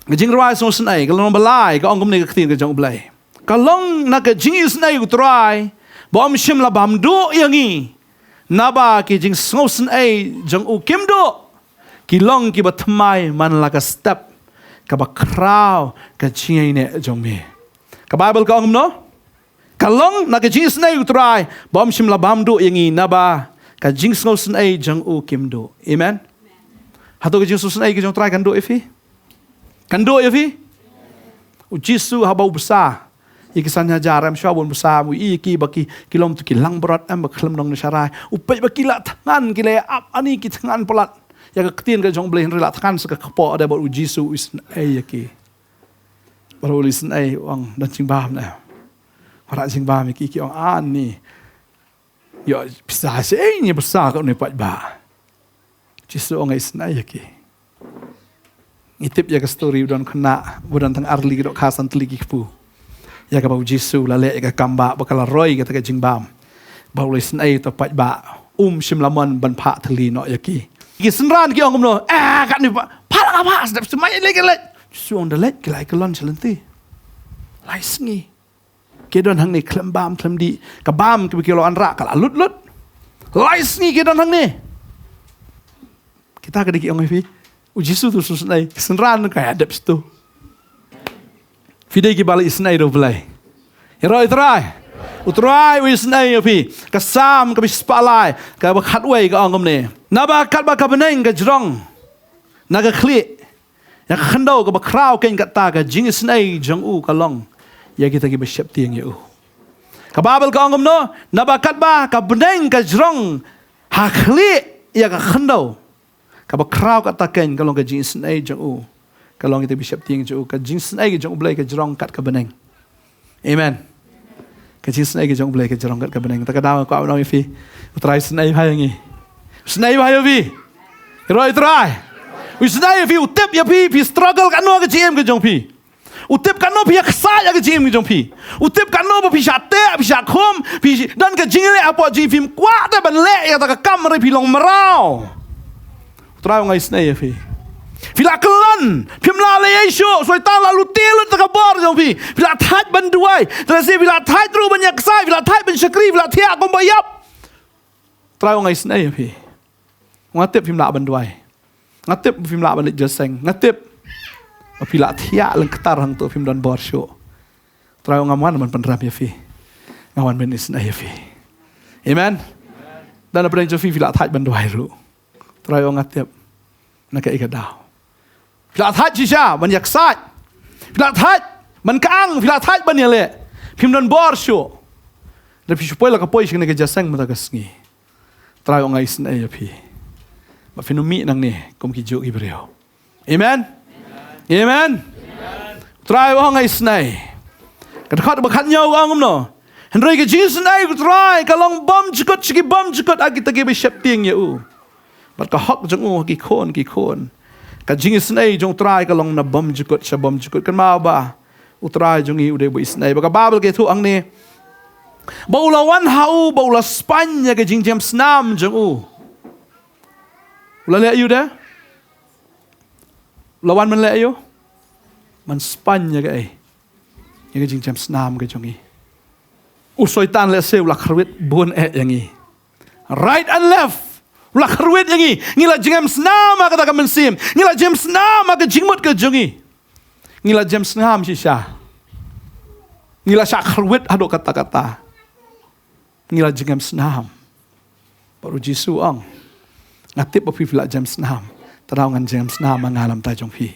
Ngajing rai so isnai kalau balai ke ongkom ngai ke tin ke jong blai. Kalau naga jing isnai utrai bom shim la bam do yangi. Naba ki jing so isnai jong u kim do. Kilong ki batmai man la ka step ka ba kraw ka jing ne jong me. Ka Bible ka ongkom no? Kalong naga jing isnai utrai bom shim la bam do yangi naba ka jing so isnai jong u kim do. Amen. Hato ka jing so isnai ki jong try kan do ifi. Kan do ifi. U Jisu habau besar. Ikisannya jaram syabun besar mu iki baki kilom tu kilang berat am baklem nong syarai. Upai baki la tangan kile ap ani ki tangan pelat. Ya ketin ke jong bleh rela tangan seka kepo ada bau Jisu isnai yaki. Baru isnai wang dan sing bam na. Ora sing bam iki ong ani. Yo besar seinya besar kau ni pat ba. Jisu ong isnai yaki. Ngitip ya ke story udan kena budan tang arli dok kasan teligi pu. Ya ka bau Jisu la le ka kamba bakal roy ka jingbam. Bau isnai to pat ba shimlamon ban pha thli no yaki. Ki senran ki ongom no kat ni pala ka pas dap semai le ke le. Jisu on the le ke lai ka lon chalenti. Lai sngi. Ke don hang ni klem bam klem di ka bam ki kilo anra ka lut. Lai sngi ke don hang ni. Kita ka diki ong fi. Jisu tu susnai senran ka adap stu. Fidei ki balik isnai do belai. Heroi try. Utrai isnai api. Kasam ka bispalai ka bakhat wei ka ongom ne. Naba kat ba ka beneng ka jrong. Naga khli. Ya khandau ka bakrau ken ka ta ka jing isnai jong u ka long. Ya kita ki besyap tiang ya u. Ka babel ka ongom no. Naba kat ba ka beneng ka jrong. Ha khli ya ka khandau. Ka bakrau ka ta ken ka long ka jing isnai jong u. Kalau kita bisa tiang jauh, kajing senai ke jauh belai ke jerong kat ke beneng. Amen. Kajing senai ke jauh belai ke jerong kat ke beneng. Tak ada aku awak fi. Utrai senai bayangi. Senai bayangi fi. Roi try. Senai fi utip ya fi struggle kan no ke jim ke jauh fi. Utip kan no fi kesaya ke jim ke jauh fi. Utip kan no fi syate, fi syakom, fi dan ke jing le apa jim fi kuat dan le ya tak kam re fi long merau. Utrai ngai senai fi. Bila kelan, pimla le Yesu, syaitan lalu tilut terkabur jauh pi. Bila thaj banduai, terus bila thaj ru banyak sai, bila thaj ban syakri, bila tiak kombayap. Trai ngai senai pi. Ngatip pimla banduai. Ngatip pimla ban jaseng, ngatip bila tiak leng ketar hang tu pim dan borsho. Trai ngaman man penram ya pi. Ngawan ben senai pi. Amen. Dan apa yang jauh bila thaj banduai ru. Trai ngatip nak ikadau. Bila thaj sisa banyak sat. Bila thaj man kaang, bila thaj ban le. Pim dan borsho. Dan pi supoi la ka poi sing ne ke jasang mata kasngi. Trai ngai snai ya pi. Ba finumi nang ni kom ki jo ibreo. Amen. Amen. Trai ngai snai. Ka khat ba khat nyau ngom no. Henry ke Jesus nai ku trai ka long bom jikot chiki bom jikot agi tagi be shep ting ya u. Bat ka hok jong u ki khon. Ka jing isnai jong try ka long na bom jukut sa bom jukut kan mau ba utrai jong i ude bo isnai ba ka babel ke thu ang ni baula wan hau baula Spanya ke jing jam snam jong u ula le ayu da lawan man le ayu man Spanya ke ai ke jing jam snam ke jong i syaitan le se ula khrwit bon yang i right and left ulah kerwit yangi ngila James nama kata kamen sim ngila James nama ke jingmut ke jongi ngila James ngam sisa ngila syak kerwit aduk kata-kata ngila James nam Baru Jisu ong. Ngatip api pula jam senam. Terau ngan jam senam mengalam tajong pi.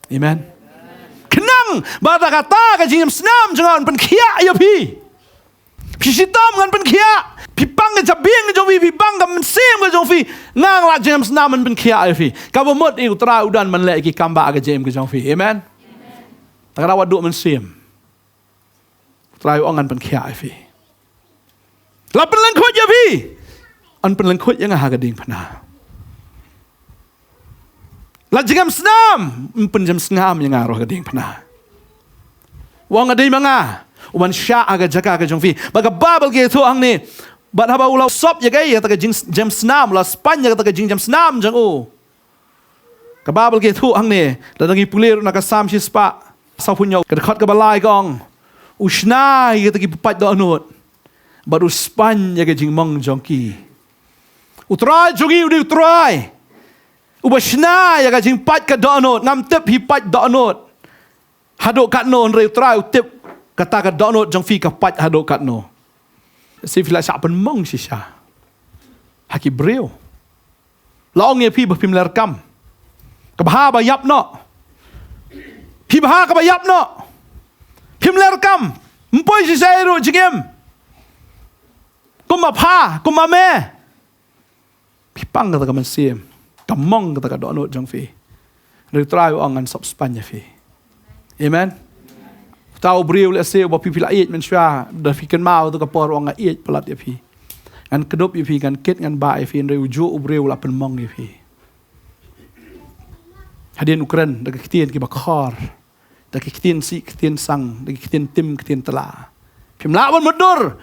Amen. Kenang bata kata ke jam senam jangan penkia ya pi. Pi sitam ngan penkia. Pi pang ke jabing ke jong pi pang ke mensim ke jong pi. Ngang la jam senam men penkia ya pi. Kau mut iu tera udan men lek ki kamba ke jam ke jong pi. Amen. Tak rawat duk mensim. Tera ong ngan penkia ya pi. Lapan lengkut ya pi. An penlengkut yang ha gading pana. La jam senam, jam senam yang ngaruh gading pernah. Wang ada manga, uban sya aga jaga aga jongfi. Baga babel ke tu ang ni, bat haba ulau sop ya gay ya taga jam senam, la Spanya taga jam senam jang u. Ka babel ke tu ang ni, la dangi pulir nak sam si spa, sa punyo ka dekat ka balai gong. Usna ya tagi papat do anut. Baru Spanya ka jing mong jongki. Utrai jongi udi utrai. Ubasna ya kajing pat ka donot ngam tep hi pat donot hadok kat no reu trai tep kata ka donot jong fi ka pat hadok kat no si fila sa pen mong si sha haki breu laong ye pi ba pim lerkam ka bah ba yap no pi bah ka ba yap no pim lerkam mpoi si sai ru jingem kuma pha kuma me pi pang ka man sim Kamong kata kat donut jong fi. Dari try angan sop Spanya fi. Amen. Tahu beriu le se ba pi pila iet men sya da fikan mau tu ka por anga iet pelat ya fi. Ngan kedop ya fi kan ket ngan ba ya fi reu ju beriu la pen mong ya fi. Hadin Ukraine da kitien ki ba khar. Da kitien si kitien sang, da kitien tim kitien tela. Pim la bon modur.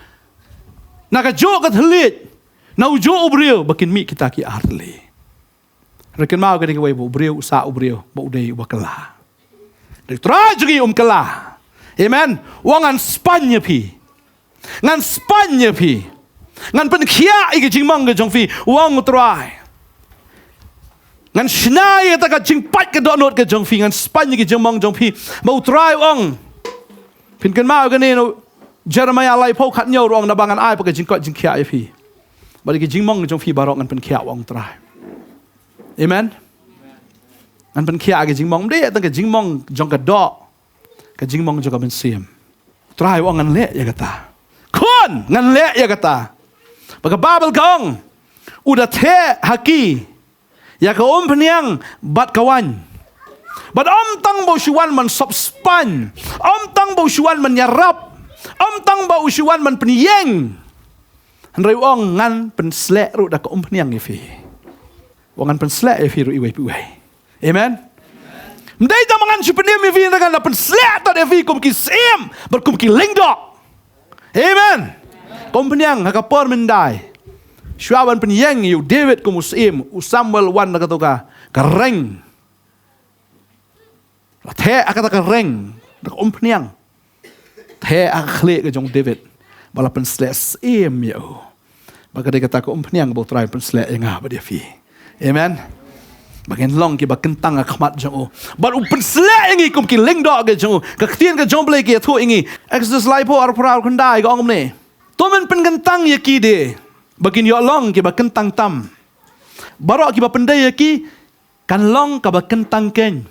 Naka jo ka thlit. Na ujo beriu bakin mi kita ki arli. Rekan mau ketika ibu beriu sa beriu bau dei bakala. Dari tragedi kala. Amen. Wangan Spanya pi. Ngan Spanya pi. Ngan penkia ike jingmang ke jongfi wang utrai. Ngan shnai ta ka jingpat ke donot ke jongfi ngan Spanya ke jingmang jongfi mau utrai wang. Pinkan mau ke ni Jeremiah lai pau kat nyau wang na bangan ai pa ke jingkot jingkia pi. Balik ke jingmang jongfi barok ngan penkia wang utrai. Amen. An pen kia ke jingmong de tang ke jingmong jong ka do. Ke jingmong jong ka ben sim. Try wang ngan le ya kata. Kon ngan le ya kata. Baka babel gong. Udah the haki. Ya ka peniang bat kawan. Bat tang bau syuan man sop span. Tang bau syuan man nyarap. Tang bau syuan man peniang. Han reu ong ngan pen slek ru da ka peniang ni fi. Wangan penslek ya firu iwai piwai. Amen. Mendai jamangan sipenim ya firu dengan penslek tak ya firu kum ki sim berkum ki lingdok. Amen. Kum penyang hakapor mendai. Syuaban penyang yu David kum usim Samuel 1 nak kata kereng. La the akata kereng dak penyang. The akhle ke jong David. Bala penslek sim ya. Baka dia kata penyang bau try penslek yang apa dia fi. Amen. Bagian long ki bakentang akmat jong. Baru penslek ingi kum ki lingdok ke jong. Kaktian ke jong blai ki tu ingi. Exodus lai po ar pral kundai ko ngom ne. Tomen pengentang ya ki de. Bagian yo long ki bakentang tam. Baru ki bapendai ya ki kan long ka bakentang ken.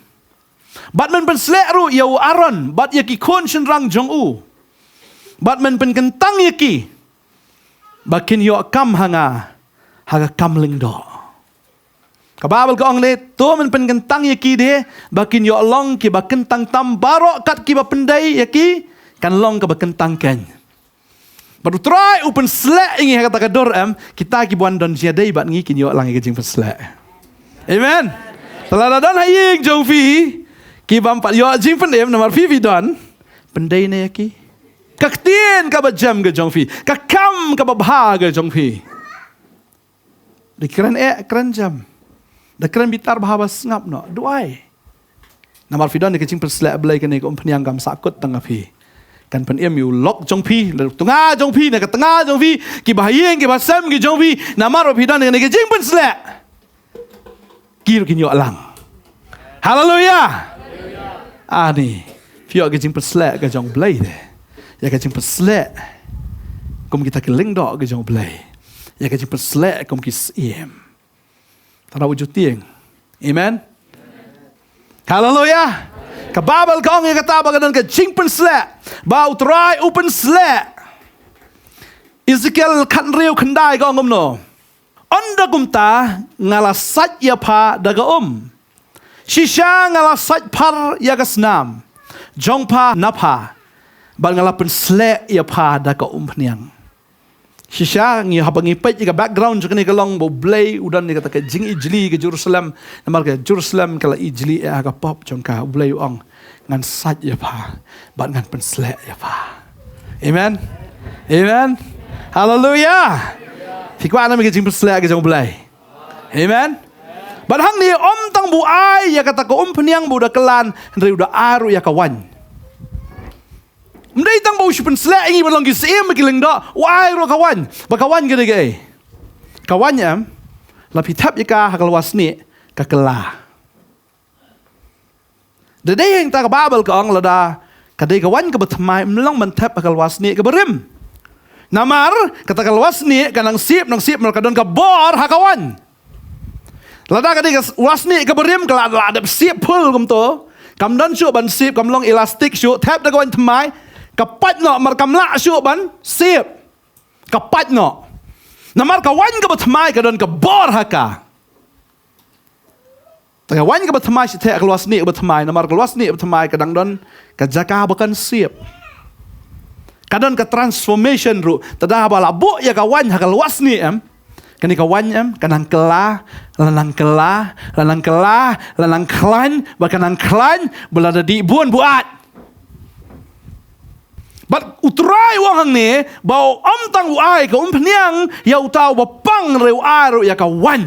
Bat men penslek ru ya Aaron, bat ya ki kon shenrang jong u. Bat men pengentang ya ki. Bagian yo kam hanga haga kam lingdok. Kababel ko ang le to men pengentang ya ki de bakin yo long ki bakentang tam barok kat ki bapendai ya ki kan long ka bakentang ken. Baru try open slek ingi kata kador kita ki buan don siadai bat ngi kin yo lang ke jing slek. Amen. Telah don haying jong fi ki bampat yo jing pendem nomor fi don pendai ne ya ki. Kaktien ka bajam ke jong fi. Kakam ka babha ke jong fi. Dikeren keren jam. Da keren bitar bahabas ngap no. Duai. Namar fidon ni kecing perslek belai kene ko peniang gam sakut tengah pi. Kan pen emu lok jong pi, tengah jong pi, nak tengah jong pi, ki bahayeng ki basam ki jong pi, namar fidon ni kecing perslek. Kir kinyo alang. Haleluya. Ni. Fio kecing perslek ke jong belai de. Ya kecing perslek. Kum kita keling dok ke jong belai. ya ka jing slek kom ki sim. Tara wujud tieng. Amen. Hallelujah. Ka Babel kong ya kata bagadan ka jing slek. Ba utrai open slek. Ezekiel kan riu kendai kong no. Onda kumta ngala sat ya pa daga Shisha ngala sat par ya kasnam. Jongpa napa. Ba ngala pen slek ya pa daga peniang. Shisha ngi habang ipet ka background juga ni kalong bo blay udan ni kata ka jing ijli ke Jerusalem. Namar ka Jerusalem kala ijli ka pop jongka blay ong ngan sat ya pa. Ba ngan pen slek ya pa. Amen. Amen. Hallelujah. Fikwa na mi jing slek ke jong blay. Amen. Badhang ni tang bu ai ya kata ko peniang bu da kelan ndri uda aru ya kawan. Mdai tang bu shupen slek ingi balong gi sim ki lengda wai ro kawan. Ba kawan gede ge. Kawan yam la pitap ya ka hakalwas ni ka kela. De dei yang ta ka Babel ka ong la da ka dei kawan ka batmai mlong man tap hakalwas ni ka berim. Namar kata kalwas ni kanang sip nang sip mereka don ka bor hakawan. Lada ka di was ni ka berim kala ada sip pul kum to. Kam don syu ban sip kam long elastik syu tap da kawan tmai ka pat no mar kam la syu ban sip. Ka pat no. Namar kawan ka batmai ka don ka bor haka. Ta kawan ka batmai si te kalwas ni ka batmai namar kalwas ni batmai kadang don ka jaka bakan sip. Kadang ke transformation ru tada bala bu ya kawan hakal wasni kani kawan kanang kelah lanang klan bakanang klan belada di buan buat bat utrai wang ni bau tang uai ka peniang ya utau bapang reu aru ya kawan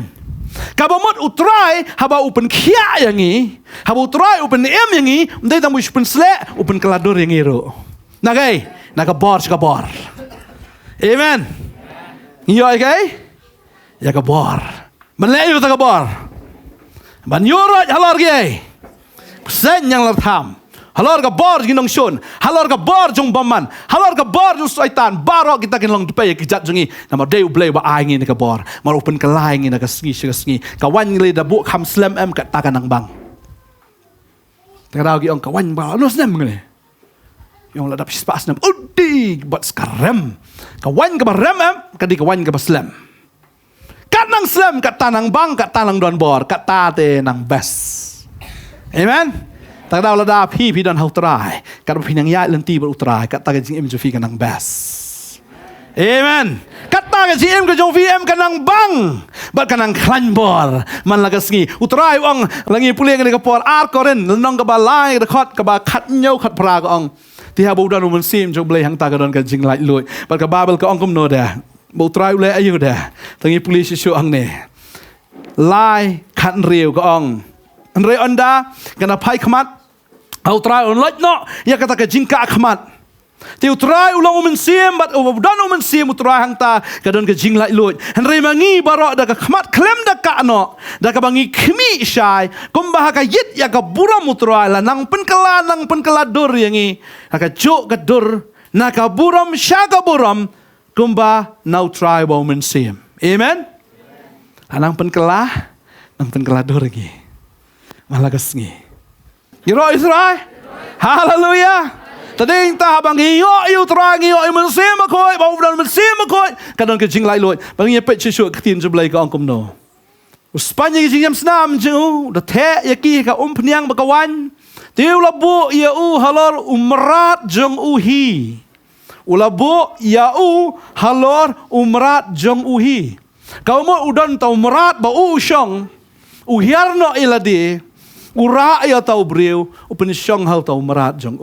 kabamot utrai haba upen kia yangi haba utrai upen yangi ndai tang upen slek upen keladur yangi ru nagai nakabor sikabor. Amen. Iyo ay ya kabor. Manlayo ta kabor. Banyurot halor gay. Sen yang lartham. Halor kabor ginong shun. Halor kabor jong baman. Halor kabor jong saitan. Barok kita kinong dupay kijat jongi. Nama deu blay ba aingi na kabor. Marupen kalay ngi na kasngi. Kawan ngi da bu kham slam kat takanang bang. Tagaraw gi ong kawan ba ano snem ngi. Yung ladap spas nam udi bat skarem kawan ka barem kadi kawan ka baslam kat nang slam kat tanang bang kat tanang don bor kat tate nang bes. Amen. Tak daw ladap hi don hautrai kat pinang ya lenti berutrai kat taga jing em jofi ka nang bes. Amen. Kat taga jing em ka jofi em ka nang bang bat ka nang klan bor man lagas ngi utrai ong langi puling ka por ar koren nong ka balai rekod ka ba khat nyau khat pra ka ong tiha budan umun sim jong blay hang tagadon ka jing lai lui bal ka Babel ka ongkom no da bo trai ule ayu da tangi polisi syu ang ne lai khan riu ka ong anre onda kana pai khmat au trai on lot no ya kata ka jing ka khmat ti utrai ulang umun sim bat budan umun sim utrai hang ta kadon ka jing lai lui anre mangi barok da ka khmat klem da ka no da ka bangi khmi shai kumbah ka yit ya ka buram utrai la nang penkela dur yangi aka juk ka dur na ka buram syaga buram kumba nau try woman sim. Amen. Anang penkela nang penkela dur lagi malagas ngi iro Israel. Hallelujah. Tadi ta bang iyo try iyo men sim ko ba udan men sim ko kadon ka jing lai loi bang ye pet chu ktin ju blai ka ongkom no Spanya ki jing snam ju da the yaki ka peniang bakawan tiu labu ya halor umrat jong uhi ulabu ya halor umrat jong uhi kau mo udan tau merat ba shong uhiarno iladi ura ya tau briu upen shong hal tau merat jong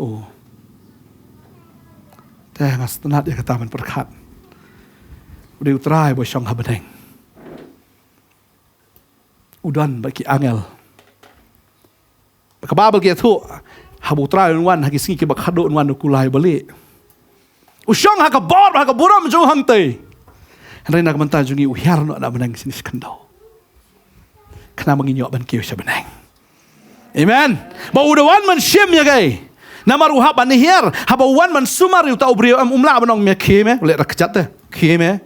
teh ngas tenat ya kataman perkat udah utrai bo shong habadeng udan bagi angel kababel ki tu habu trai wan hagi singi ki bakhado wan kulai bali ushong ha ka bor ha ka buram jo hang te henry nak menta jungi uhiar no na benang sini skandau kena menginyok ban kiu sabenang. Amen. Ba udawan man shim ya gai namar uha ban hier haba wan man sumar yu tau brio umla banong me khime le rakjat te khime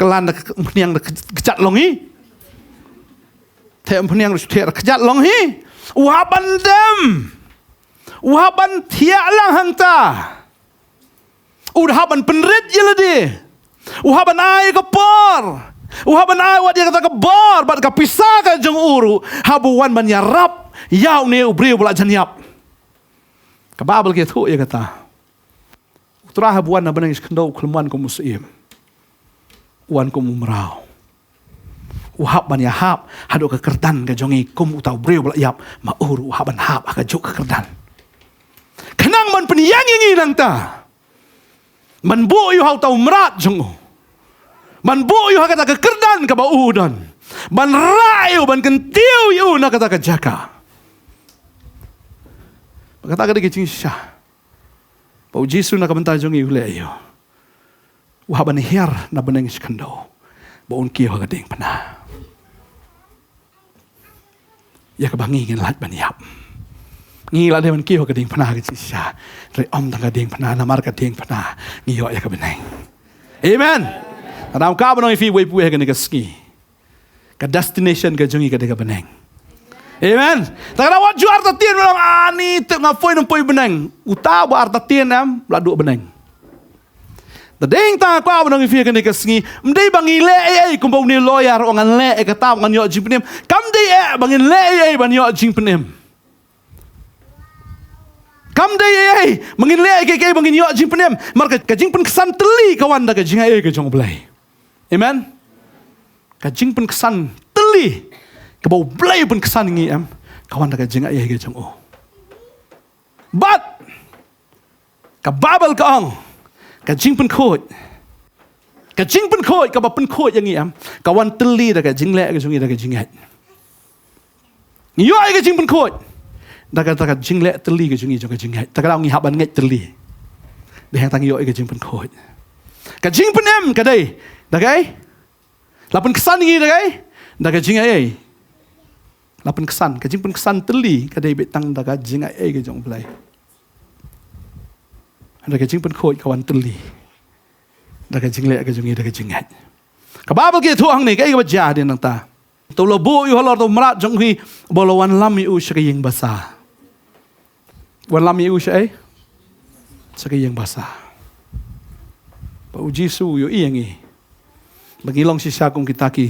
kelan peniang kejat longi. Tem peniang kejat longi. Uhaban dem. Uhaban tiak lang hangta. Uhaban penrit jeladi. Uhaban ai kepor. Uhaban ai wat dia kata kebor. Bat kapisah ka jeng uru. Habuan ban yarap. Yau ni ubriu pula janyap. Kababel gitu ya kata. Utra habuan na benang iskandau kelmuan ko muslim. Uan ko mumrau. Uhab ban yahab. Hado kekerdan ka jongi. Kum utau briu pula yap. Ma uru uhaban hab. Aka juk kekerdan. Kenang man peniyang yang inang ta. Man bu yu hau tau merat jeng. Man bu yu hau kata kekerdan ka ba udan. Man rayu ban kentiu yu na kata kejaka. Kata kata kecing syah. Bau Jisu na kabentar jeng yu le yu. Uhaban hiar na beneng iskando. Bau unki yu kading pernah. Ya kebangi ngin lat ban yap. Ngila dia man kiyo kading pernah kecing syah. Re om tang kading pernah namar kading pernah. Ngiyo ya kebeneng. Amen. Kadang ka benong ifi wei puwe kading keski. Ka destination ka jongi kading beneng. Amen. Tak ada waju arta tien belong ani tu ngafoi nempoi beneng. Uta bu arta tien am ladu beneng. Tadeng ta ka benong ifi kading keski. Mdei bangi le ai kumbau ni lawyer ongan le e kata ongan yo jing penem. Kam dei e bangin le ai ban yo jing penem. Kam day mangin le ke mangin yo jing penem marka ka jing pen kesan teli kawan da ka jing ai ke jong blai. Amen. Ka jing pen kesan teli ka bau blai pen kesan ngi am kawan da ka jing ai ke jong o. But ka babel ka ong ka jing pen khot. Ka jing pen khot ka ba pen khot yang ngi am kawan teli da ka jing le ke jong da ka jing ai. Yo ai ka jing pen khot. Daga jing le teli ke jungi jong ke jing hai. Daga ngi haban ngai teli. Deh tang yo ke jing pen khoi. Ka jing pen em ka dai. Daga ai. Lapen kesan ngi daga ai. Daga jing ai. Lapen kesan ka jing pen kesan teli ka dai betang daga jing ai ke jong blai. Daga jing pen khoi kawan teli. Daga jing le ke jungi daga jing hai. Ka babel ke thuang ni ka ai ba ja din nang ta. Tu lo bu yu halor tu merat jong hi bolawan lam yu syai basa. Wan lam yu syai syai basa. Pau Jisu yu iangi. Bagi long sisa kung kita ki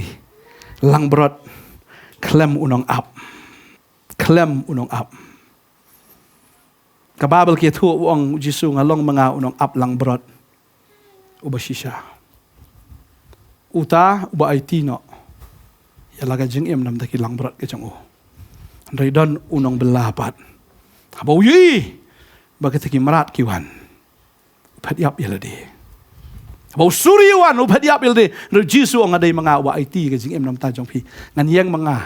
lang berat klem unong ap. Klem unong ap. Kababel ki tu wong Jisu ngalong mga unong ap lang berat. Uba sisa. Uta uba IT no. Ya laga jeng em nam taki lang berat ke jong o. Andai dan unong belapat. Habau yi. Bagi taki merat kiwan. Upat yap yalade. Habau suriwan upat yap yalade. Ner Jisu ang aday mga wa IT ke jeng em nam ta jong pi. Ngan yang mga.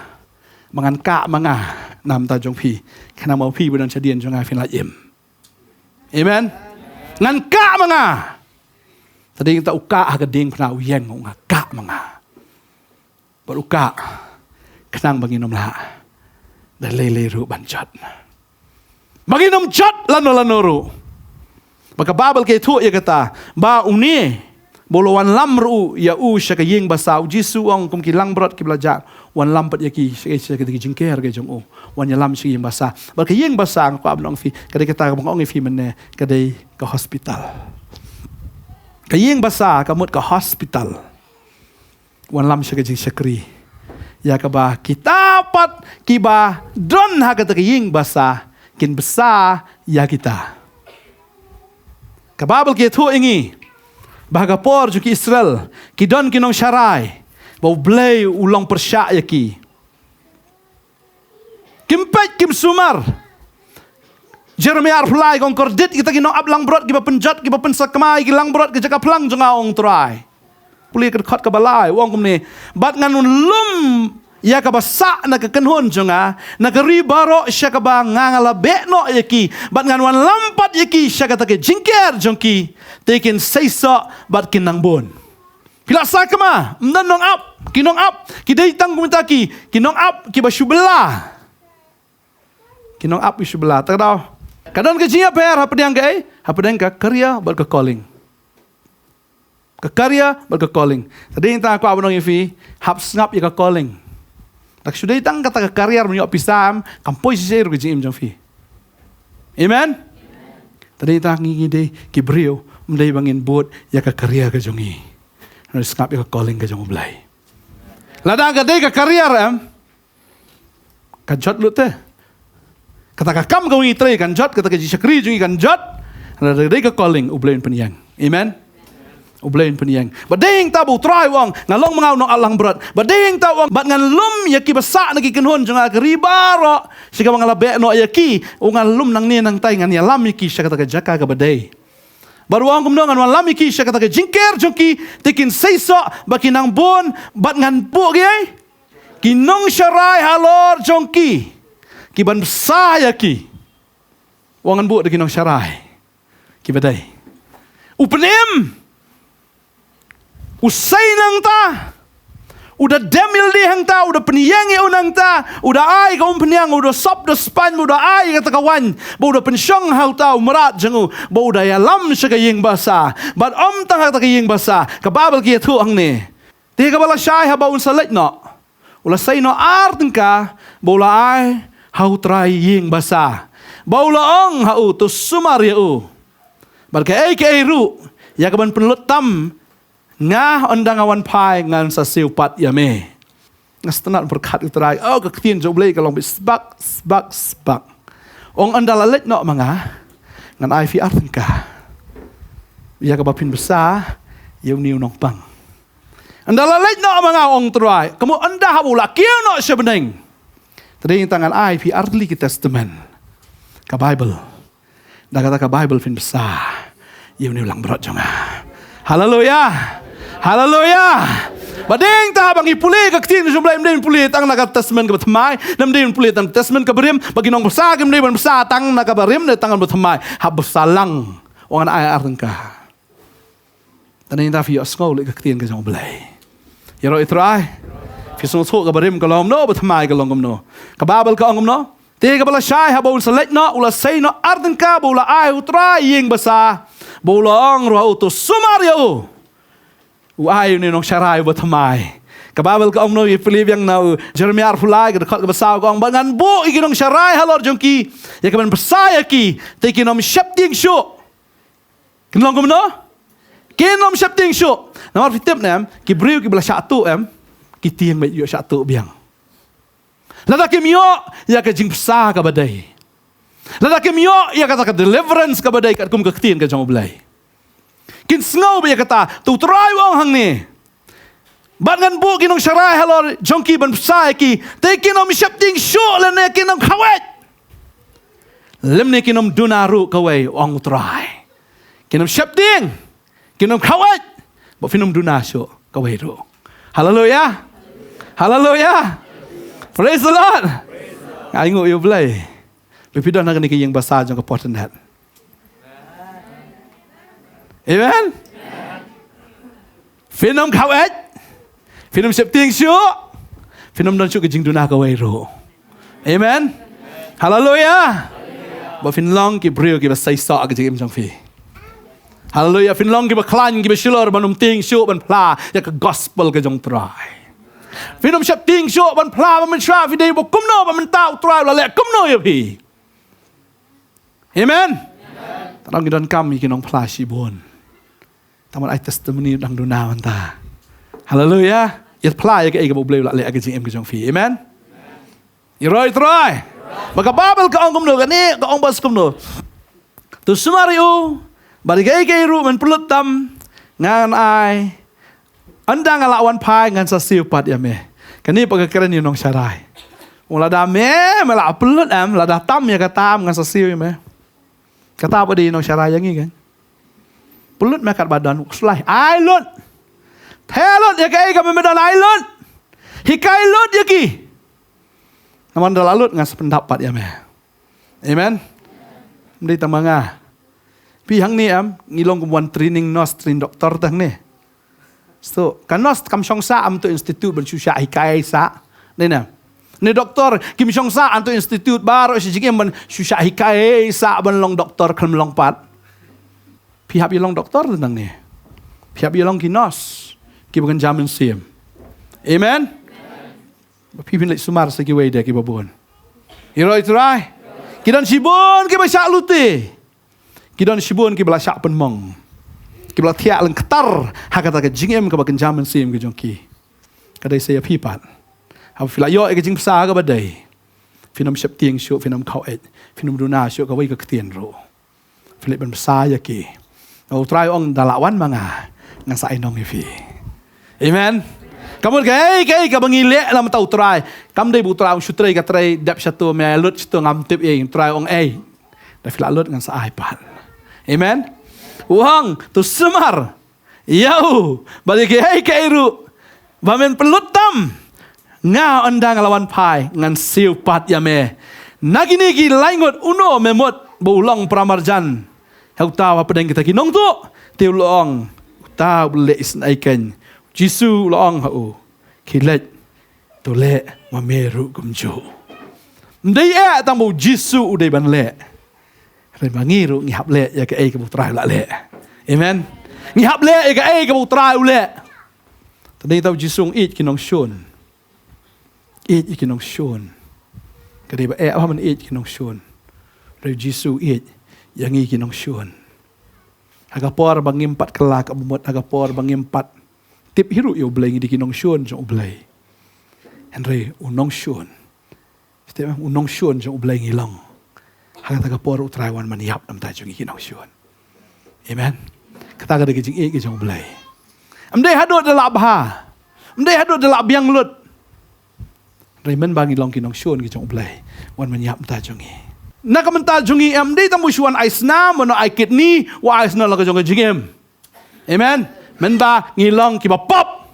Mangan ka mga. Nam ta jong pi. Kana mau pi budan sadian jong afin la em. Amen. Ngan ka mga. Tadi kita uka agading pernah uyeng nga ka mga. Baruka kenang banginom la dan lele ru banjat banginom jat lano ru maka babel ke tu ya kata ba uni bolowan lam ru ya u syaka ying basau Jisu ong kum kilang berat ki belajar wan lam pat yaki syaka ki jingker ke jong o wan lam syaka ying basa ba ke ying basa ko abnong fi kade kata bang ong fi menne kade ke hospital ke ying basa kamut ke hospital wan lam syaka jing syakri ya kaba kita pat kiba don ha kata ying basa kin besa ya kita kababel ke tu ingi bahaga por juki Israel kidon kinong syarai bau blay ulang persyak yaki kimpet kim sumar Jeremiah arflai kong kordit kita kinong ablang brot kiba penjat kiba pensakmai kilang brot kejaka pelang jongaong try puli kerkhot ke balai wong kumni bat nganun lum ya ka basa na kekenhon jonga na keribaro sya ka ba ngangala bekno yaki bat nganwan lampat yaki sya kata ke jingker jongki tekin seisa bat kinang bon pila sakma mnanong up kinong up kidai tang kumitaki kinong up kiba syubela kinong up syubela tak tahu kadang ke jinga per hapedang ke hapedang ka karya bat ke calling Kakarya berka calling. Tadi yang aku abang nong fi hap snap ya ka calling. Tak sudah itang kata kakarya menyo pisam kampoi sisir ke jim jong fi. Amen. Tadi tak ngi de kibrio mendai bangin bot ya kakarya ke jongi. Snap ya ka calling ke jong blai. Lada ka de kakarya kanjot lu teh. Kata kakam kau ngi tre kanjot kata ka jisakri jongi kanjot. Lada de ka calling ublain penyang. Amen. Ublain penyang. Bading tabu try wong ngalong mangau no alang berat. Bading tabu wong bat ngan lum yaki besak nagi kenhun jangan keribaro. Sika mangala be no yaki ungan lum nang ni nang tai ngan ya lam yaki sya kata ka jaka ka badai. Baru wong kumno ngan lam yaki sya kata ka jingker joki tikin seiso baki nang bon bat ngan pu gi. Kinong syarai halor jongki. Kiban besar yaki. Wangan bu de kinong syarai. Ki badai. Upenim usai nang ta, udah demil di hang ta, udah penyanyi unang ta, udah ai kau penyang, udah sop, udah span, udah ai kata kawan, udah pensyong hau tau merat jengu, udah ya lam sekaying basa, bat tang kata kaying basa, kababel kia tu ang ni, tiga bala syai haba un salit no, ulah say no artengka, bola ai hau trai ying basa, bola ong hau tu sumar ya bat ke ru, ya kaban penelut tam. Ngah ondang awan pai ngan sa siupat ya me. Ngastenat berkat utrai. Oh kektin jo blai kalong sbak. Ong andala let no manga. Ngan ai fi artengka. Ya ka bapin besar yung niu nong pang. Andala let no manga ong trai. Kamu anda habula kieu no sebeneng. Tadi tangan ai fi artli ki testament. Ka Bible. Da kata ka Bible fin besar. Yung niu lang berat jonga. Haleluya. Haleluya. Badeng ta bang ipuli ka ktin jumlah imdem puli tang naga testament ka batmai namdem puli tang testament ka berim bagi nong besar imdem ban besar tang naga berim de tangan batmai hab besalang wangan ai arengka. Tanin ta fi osngol ka ktin ka jong blai. Yaro itrai. Fi song so ka berim ka lom no batmai ka longom no. Ka babel ka ongom no. Te ka bala syai habul selek no ula sei no arengka bola ai utrai yeng besar. Bola ong ro auto sumar yo. Uai ni nong syarai buat hamai. Kababel ka ong no Filip yang nau Jeremia arfulai ka dekat ka basau ka ong bangan bu iki nong syarai halor jongki. Ya kaman besaya ki. Te ki nom syapting syu. Kenong ko no? Ki nom syapting syu. Namar fitip nam ki briu ki bela syatu ki tiang mai yo syatu biang. Lada ki mio ya ka jing besar ka badai. Lada ki mio ya kata ka deliverance ka badai kat kum ka ktin ka jong blai. Kin sngau be kata tu try wong hang ni. Bangan bu kinong syarai halor jongki ban besai ki. Te kinom syapting syu le ne kinom khawet. Lem ne kinom dunaru kawai ong try. Kinom syapting. Kinom khawet. Bo finom dunasyo kawai ru. Haleluya. Haleluya. Praise the Lord. Ai ngoi yo blai. Pipidan nak ni ki yang basah jong ka portenat. Amen. Finom khawet. Finom syapting syu. Finom don syu ke jing dunah ka wai ro. Amen. Haleluya. Ba fin long ki brio ki ba sai sa ke jing jong fi. Haleluya. Fin long ki ba klan ki ba shilor banum ting syu ban pla ya ka gospel ke jong try. Finom syapting syu ban pla ba men sha fi dei bo kumno ba men tau try la le kumno ya fi. Amen. Tarang gidan kami kinong pla sibon. Taman ai testimoni dang dunawan ta. Haleluya. Yat pla ya ke bo bleu la le ag jing em ke jong fi. Amen. Iroi try. Maka babel ka ongom no kani ka ong bas kumno. Tu sumariu bari ke ru men pulut tam ngan ai andang alawan pai ngan sa siupat ya me. Kani pagkakeren yun nong syarai. Mula da me mela pulut la da tam ya ka tam ngan sa siu me. Kata apa di nong syarai yang kan? Pulut makat badan selai ailun. Telot ya kai ka medan ailun. Hikai lut ya ki. Naman dalalut ngas pendapat ya me. Amen. Mesti tamanga. Pihang ni ngilong kumuan training nos train doktor tang ni. So, kan nos kam syong sa tu institut bersusya hikai sa. Ni doktor kim syong sa tu institut baru si jikim ban susya hikai sa ban long doktor kan long pat. Pihak long doktor tentang ni. Piap yalong ki nos. Ki bukan jamin sim. Amen. Pipin lek sumar sa ki way dia ki babon. Iroi try. Kidan sibun ki basak lute. Kidan sibun ki bala syak penmong. Ki bala tiak leng ketar hakata ke jingem ke bakan jamin sim ke jongki. Kadai saya pipat. Hab fila yo ke jing psa ke badai. Finam syap tieng syuk finam kau et. Finam duna syuk ke way ke ketien ro. Filip ben psa ya ki. Au try ong dalawan manga ngasa inong ifi. Amen. Kamu ke bangilek lam tau try. Kam dei bu try syutrai ka try dap satu me lut satu ngam tip ye try ong da fila lut ngan sa iPad. Amen. Uang tu semar. Yau balik ke iru. Bamen pelut tam. Nga ondang lawan pai ngan siu pat ya me. Nagini ki laingot uno memot beulong pramarjan. Hau tahu apa yang kita kinong tu? Tiu loong tahu boleh isnaikan. Jisu loong hau kilet tu le mameru kumju. Mdai tang bu Jisu udai ban le. Ren mangiru ngihap le ya ke ke putra la le. Amen. Ngihap le ya ke putra le. Tadi tahu Jisu it kinong shun. It kinong shun. Kadai ba apa man it kinong shun. Ren Jisu it yang ikinong syun. Agapor bangimpat kelak abumot agapor bangimpat tip hiru yo blay di kinong syun jong blay. Henry unong syun. Setiap unong syun jong blay ngilong. Hagat agapor utrawan maniap nam ta jong ikinong syun. Amen. Kata kada kijing ik jong blay. Amdai hadot dalak bah. Amdai hadot dalak biang lut. Raymond bangilong kinong syun jong blay. Wan maniap ta jong i. Nakamental jungi di tamu syuan aisna mono ai kidney wa aisna laga jonga jingem. Amen. Menba ngilong kiba pop.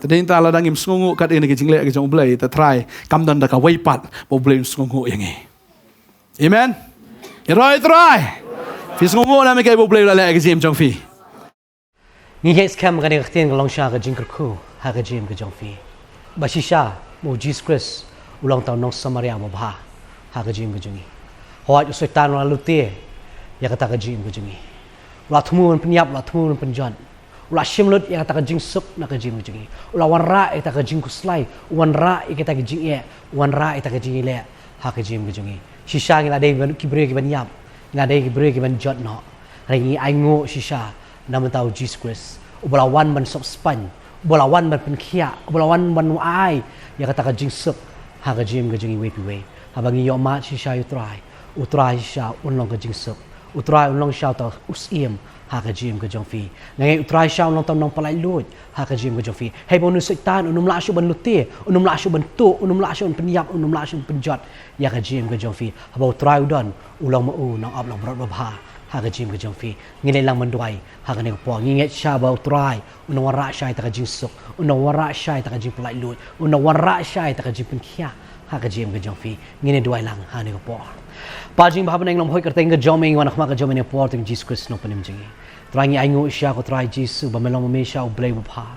Tadi inta la dangim sungu kat ini kijing le kijong blai ta try kam dan da ka weipat bo blai sungu yang ni. Amen. Iroi try. Fi sungu na me kai bo blai la le kijim jong fi. Ni hes kam ga ni ktien ga long sha ga jingker ku ha ga jim ga jong fi. Ba shisha mo Jesus Christ ulang tahun nong Samaria mabha ha gajim gajungi hoat yo setan lalu te ya kata gajim gajungi ula thmu penyap ula thmu penjon ula shimlut ya kata gajing sup na gajim gajungi ula wanra ya kata gajing kuslai wanra ya kata gajing ye wanra ya kata gajing le ha gajim gajungi shisha ngila dei ban kibre ki ban yap ngila dei kibre ki ban jot no ringi ai ngo shisha nam tau Jesus Christ ubala wan ban sop span ubala wan ban penkhia ubala wan ban ai ya kata gajing sup haga jim gajing wepi we habangi yo ma shisha utrai shisha unlong gajing sup utrai unlong sha ta usiem haga jim gajong fi ngai utrai sha unlong tam nong palai lut haga jim gajong fi hei bonu setan unum la shu ban lutte unum la shu ban tu unum la shu penyap unum la shu penjot ya ga jim gajong fi haba utrai udon ulong ma u nong ab long brot babha haga jim gajong fi ngile lang manduai haga ne po nginget sha ba utrai unong wara sha ta gajing sup unong wara sha ta gajing palai lut unong wara sha ta gajing penkhia haga jim gajong fi ngine duai lang ha ne po pajing ba beneng lom hoi kerteng ga joming wan khma ga joming ne po ting Jesus Christ no panim jingi trangi aingu sha ko trai Jesus ba melong me sha ublei ba pha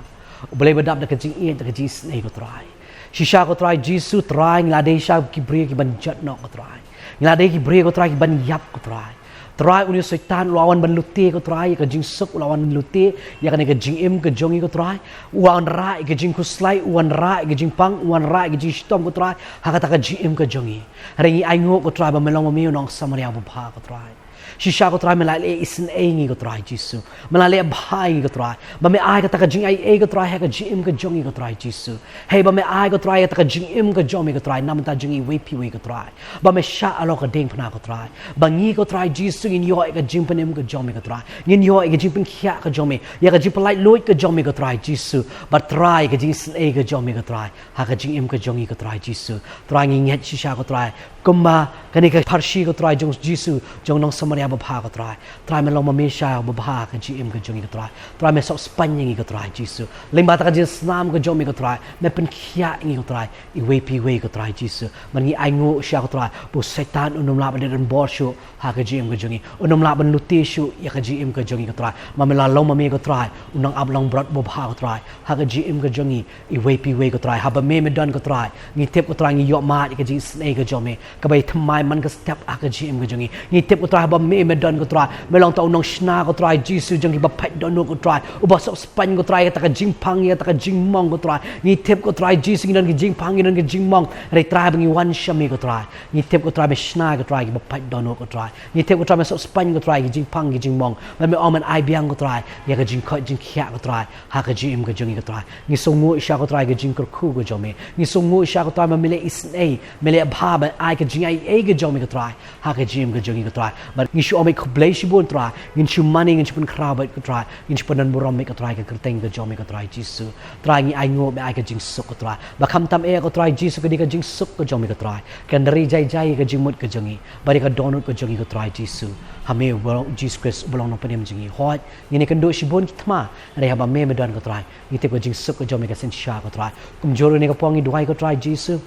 ublei ba dap da gajing e da gajing snei ko trai shisha ko trai Jesus trai ngade sha ki bri ki ban jat no ko trai ngade ki bri ko trai ki ban yap ko trai try unyo setan lawan ban lutte ko try ka jing suk lawan lutte ya kan ka jing im ka jongi ko try wan ra ka jing kuslai wan ra ka jing pang wan ra ka jing stom ko try ha ka ta ka jing im ka jongi ringi ai ngo ko try ba melong mi nong Samaria bu pha ko try shisha ko try melale isin aingi ko try jisu melale bhai ko try ba me ai ka ta ka jing ai ko try ha ka jing im ka jongi ko try jisu hey ba me ai ko try ta ka jing im ka jongi ko try nam ta jingi we pi we ko try ba me sha alo ka ding phna ko try ba ngi ko try jisu in yo ka jing panem ka jongi ko try ngin yo ka jing pin khia ka jongi ya ka jing palai loit ka jongi ko try jisu ba try ka jing sin ai ka jongi ko try ha ka jing im ka jongi ko try jisu try ngi nget shisha ko try kumba kani ka parshi ko try jong jisu jong nong Samaria ba pha ko try me long ma me sha ba pha ka ji im ka jongi ko try me sok spanying ko try jisu limba ta ka jing snam ko jongi ko try me pen khia ngi ko try I we pi we ko try jisu man ngi ai ngo sha ko try bu setan unum la ba den bor shu ha ka ji im ka jongi unum la ban luti shu ya ka ji im ka jongi ko try ma me la long ma me ko try unang ab long brot bo pha ko try ha ka ji im ka jongi I we pi we ko try ha ba me don ko try ngi tep ko try ngi yo ma ka ji snai ka jongi kabai thamai man ka step aka jim ka jongi ni tep ko try ba me don ko try me long tau nong shna ko try jisu jongi ba phat don ko try uba sok span ko try ta ka jing phang ya ta ka jing mong ko try ni tep ko try jisu ngi don ki jing phang ngi don ki jing mong re try ba ngi wan shami ko try ni tep ko try be shna ko try ba phat don ko try ni tep ko try me sok span ko try ki jing phang ki jing mong me om an ai biang ko try ya ka jing kho jing khia ko try ha ka jim ka jongi ko try ni so ngo sha ko try ka jing ko khu ko jomi ni so ngo sha ko try ma mele isnei mele bha ba ai ka jing ai ka jomi ko try ha ka jim ka jongi ko try but ni shu ome ko blai shi bon try ni shu mani ni pun kra ba ko try ni shu panan buram me ko try ka kerteng ka jomi ko try jisu try ni ai ngo be ai ka jing suk ko try ba kham tam e ko try jisu ka di ka jing suk ko jomi ko try kan dari jai jai ka jing mut ka jongi ba ka donut ko jongi ko try jisu hame Jesus Christ belong no panem jingi hot ni kan do shi bon thma re ha ba me don ko try ni te ko jing suk ko jomi ka sen sha ko try kum joro ni ka pongi duai ko try jisu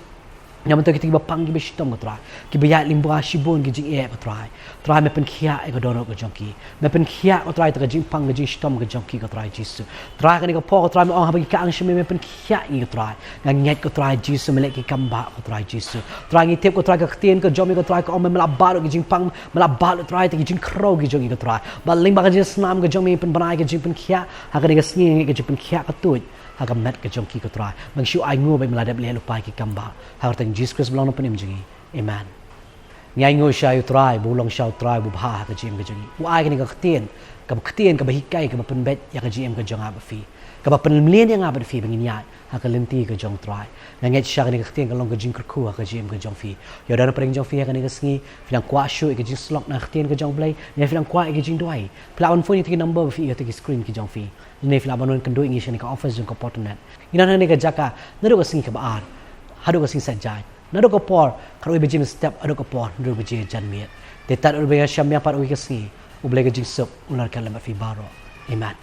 nyam to kita bapang ki bestom ko try ki biya limba shi bon ki jing e ko try me pen khia e ko donut ko jongi me pen khia ko try ta ka jing pang ka jing stom ko jongi ko try jisu try ka ni ko po ko try me ha ba ki ka ang shi me pen khia ni ko try ngang nyat ko try jisu me le ki kamba ko try jisu try ni tep ko try ka ktien ko jomi ko try ko me la ba ki jing pang me la ba try ta ki jing kro ki jongi ko try ba limba ka jing snam ko jomi pen banai ka jing pen khia ha ka ni ka sngi ka jing pen khia ka tu ha ka met ka jongi ko try mang shu ai ngo be me la de le lu pai ki kamba ha ta Jesus Christ belong no panem jingi amen ngai ngo sha yu try bu long sha try bu bha ka jim ka jongi wa ai ka ni ka ktien ka ba hikai ka ba pen bet ya ka jim ka jonga ba fi ka ba pen mlien yang ba fi bengin ya ha ka lenti ka jong try ngai sha ka ni ka ktien ka long ka jing ka khu ka jim ka jong fi yo da paring jong fi ka ni ka sngi filang kwa shu ka jing slok na ktien ka jong blai ne filang kwa ka jing doi pla on phone ti number fi ka screen ki jong fi ne filang banon kan do ngi sha ni ka office jong ka portnet ina na ni ka jaka na do ka sngi ka ba ar hadu ka sing sajai na do ka por karo be jim step ado ka por do be je jan miet de tat be sham yang par u ka sngi u ble ka jing sup unar kalam fi baro amen